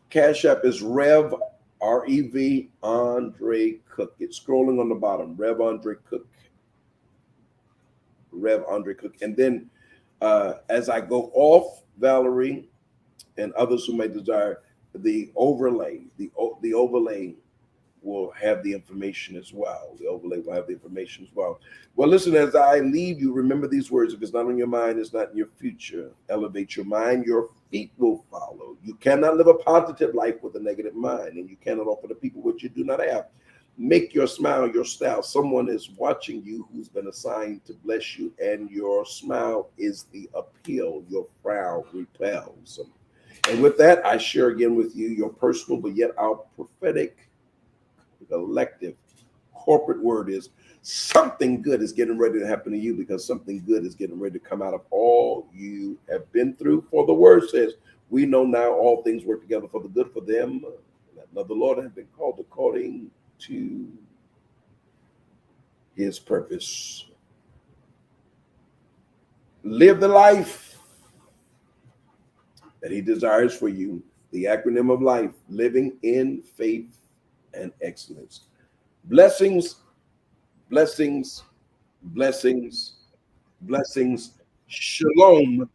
Cash App is Rev, R-E-V, Andre Cook. It's scrolling on the bottom, RevAndreCook. RevAndreCook. And then as I go off, Valerie and others who may desire, the overlay will have the information as well. The overlay will have the information as well. Well, listen, as I leave you, remember these words. If it's not on your mind, it's not in your future. Elevate your mind, your feet will follow. You cannot live a positive life with a negative mind, and you cannot offer the people what you do not have. Make your smile your style. Someone is watching you who's been assigned to bless you, and your smile is the appeal. Your frown repels. And with that, I share again with you your personal, but yet our prophetic, collective, corporate word is something good is getting ready to happen to you, because something good is getting ready to come out of all you have been through. For the word says, we know now all things work together for the good for them that love the Lord and have been called according to his purpose. Live the life that he desires for you. The acronym of life, living in faith and excellence. Blessings, blessings, blessings, blessings. Shalom.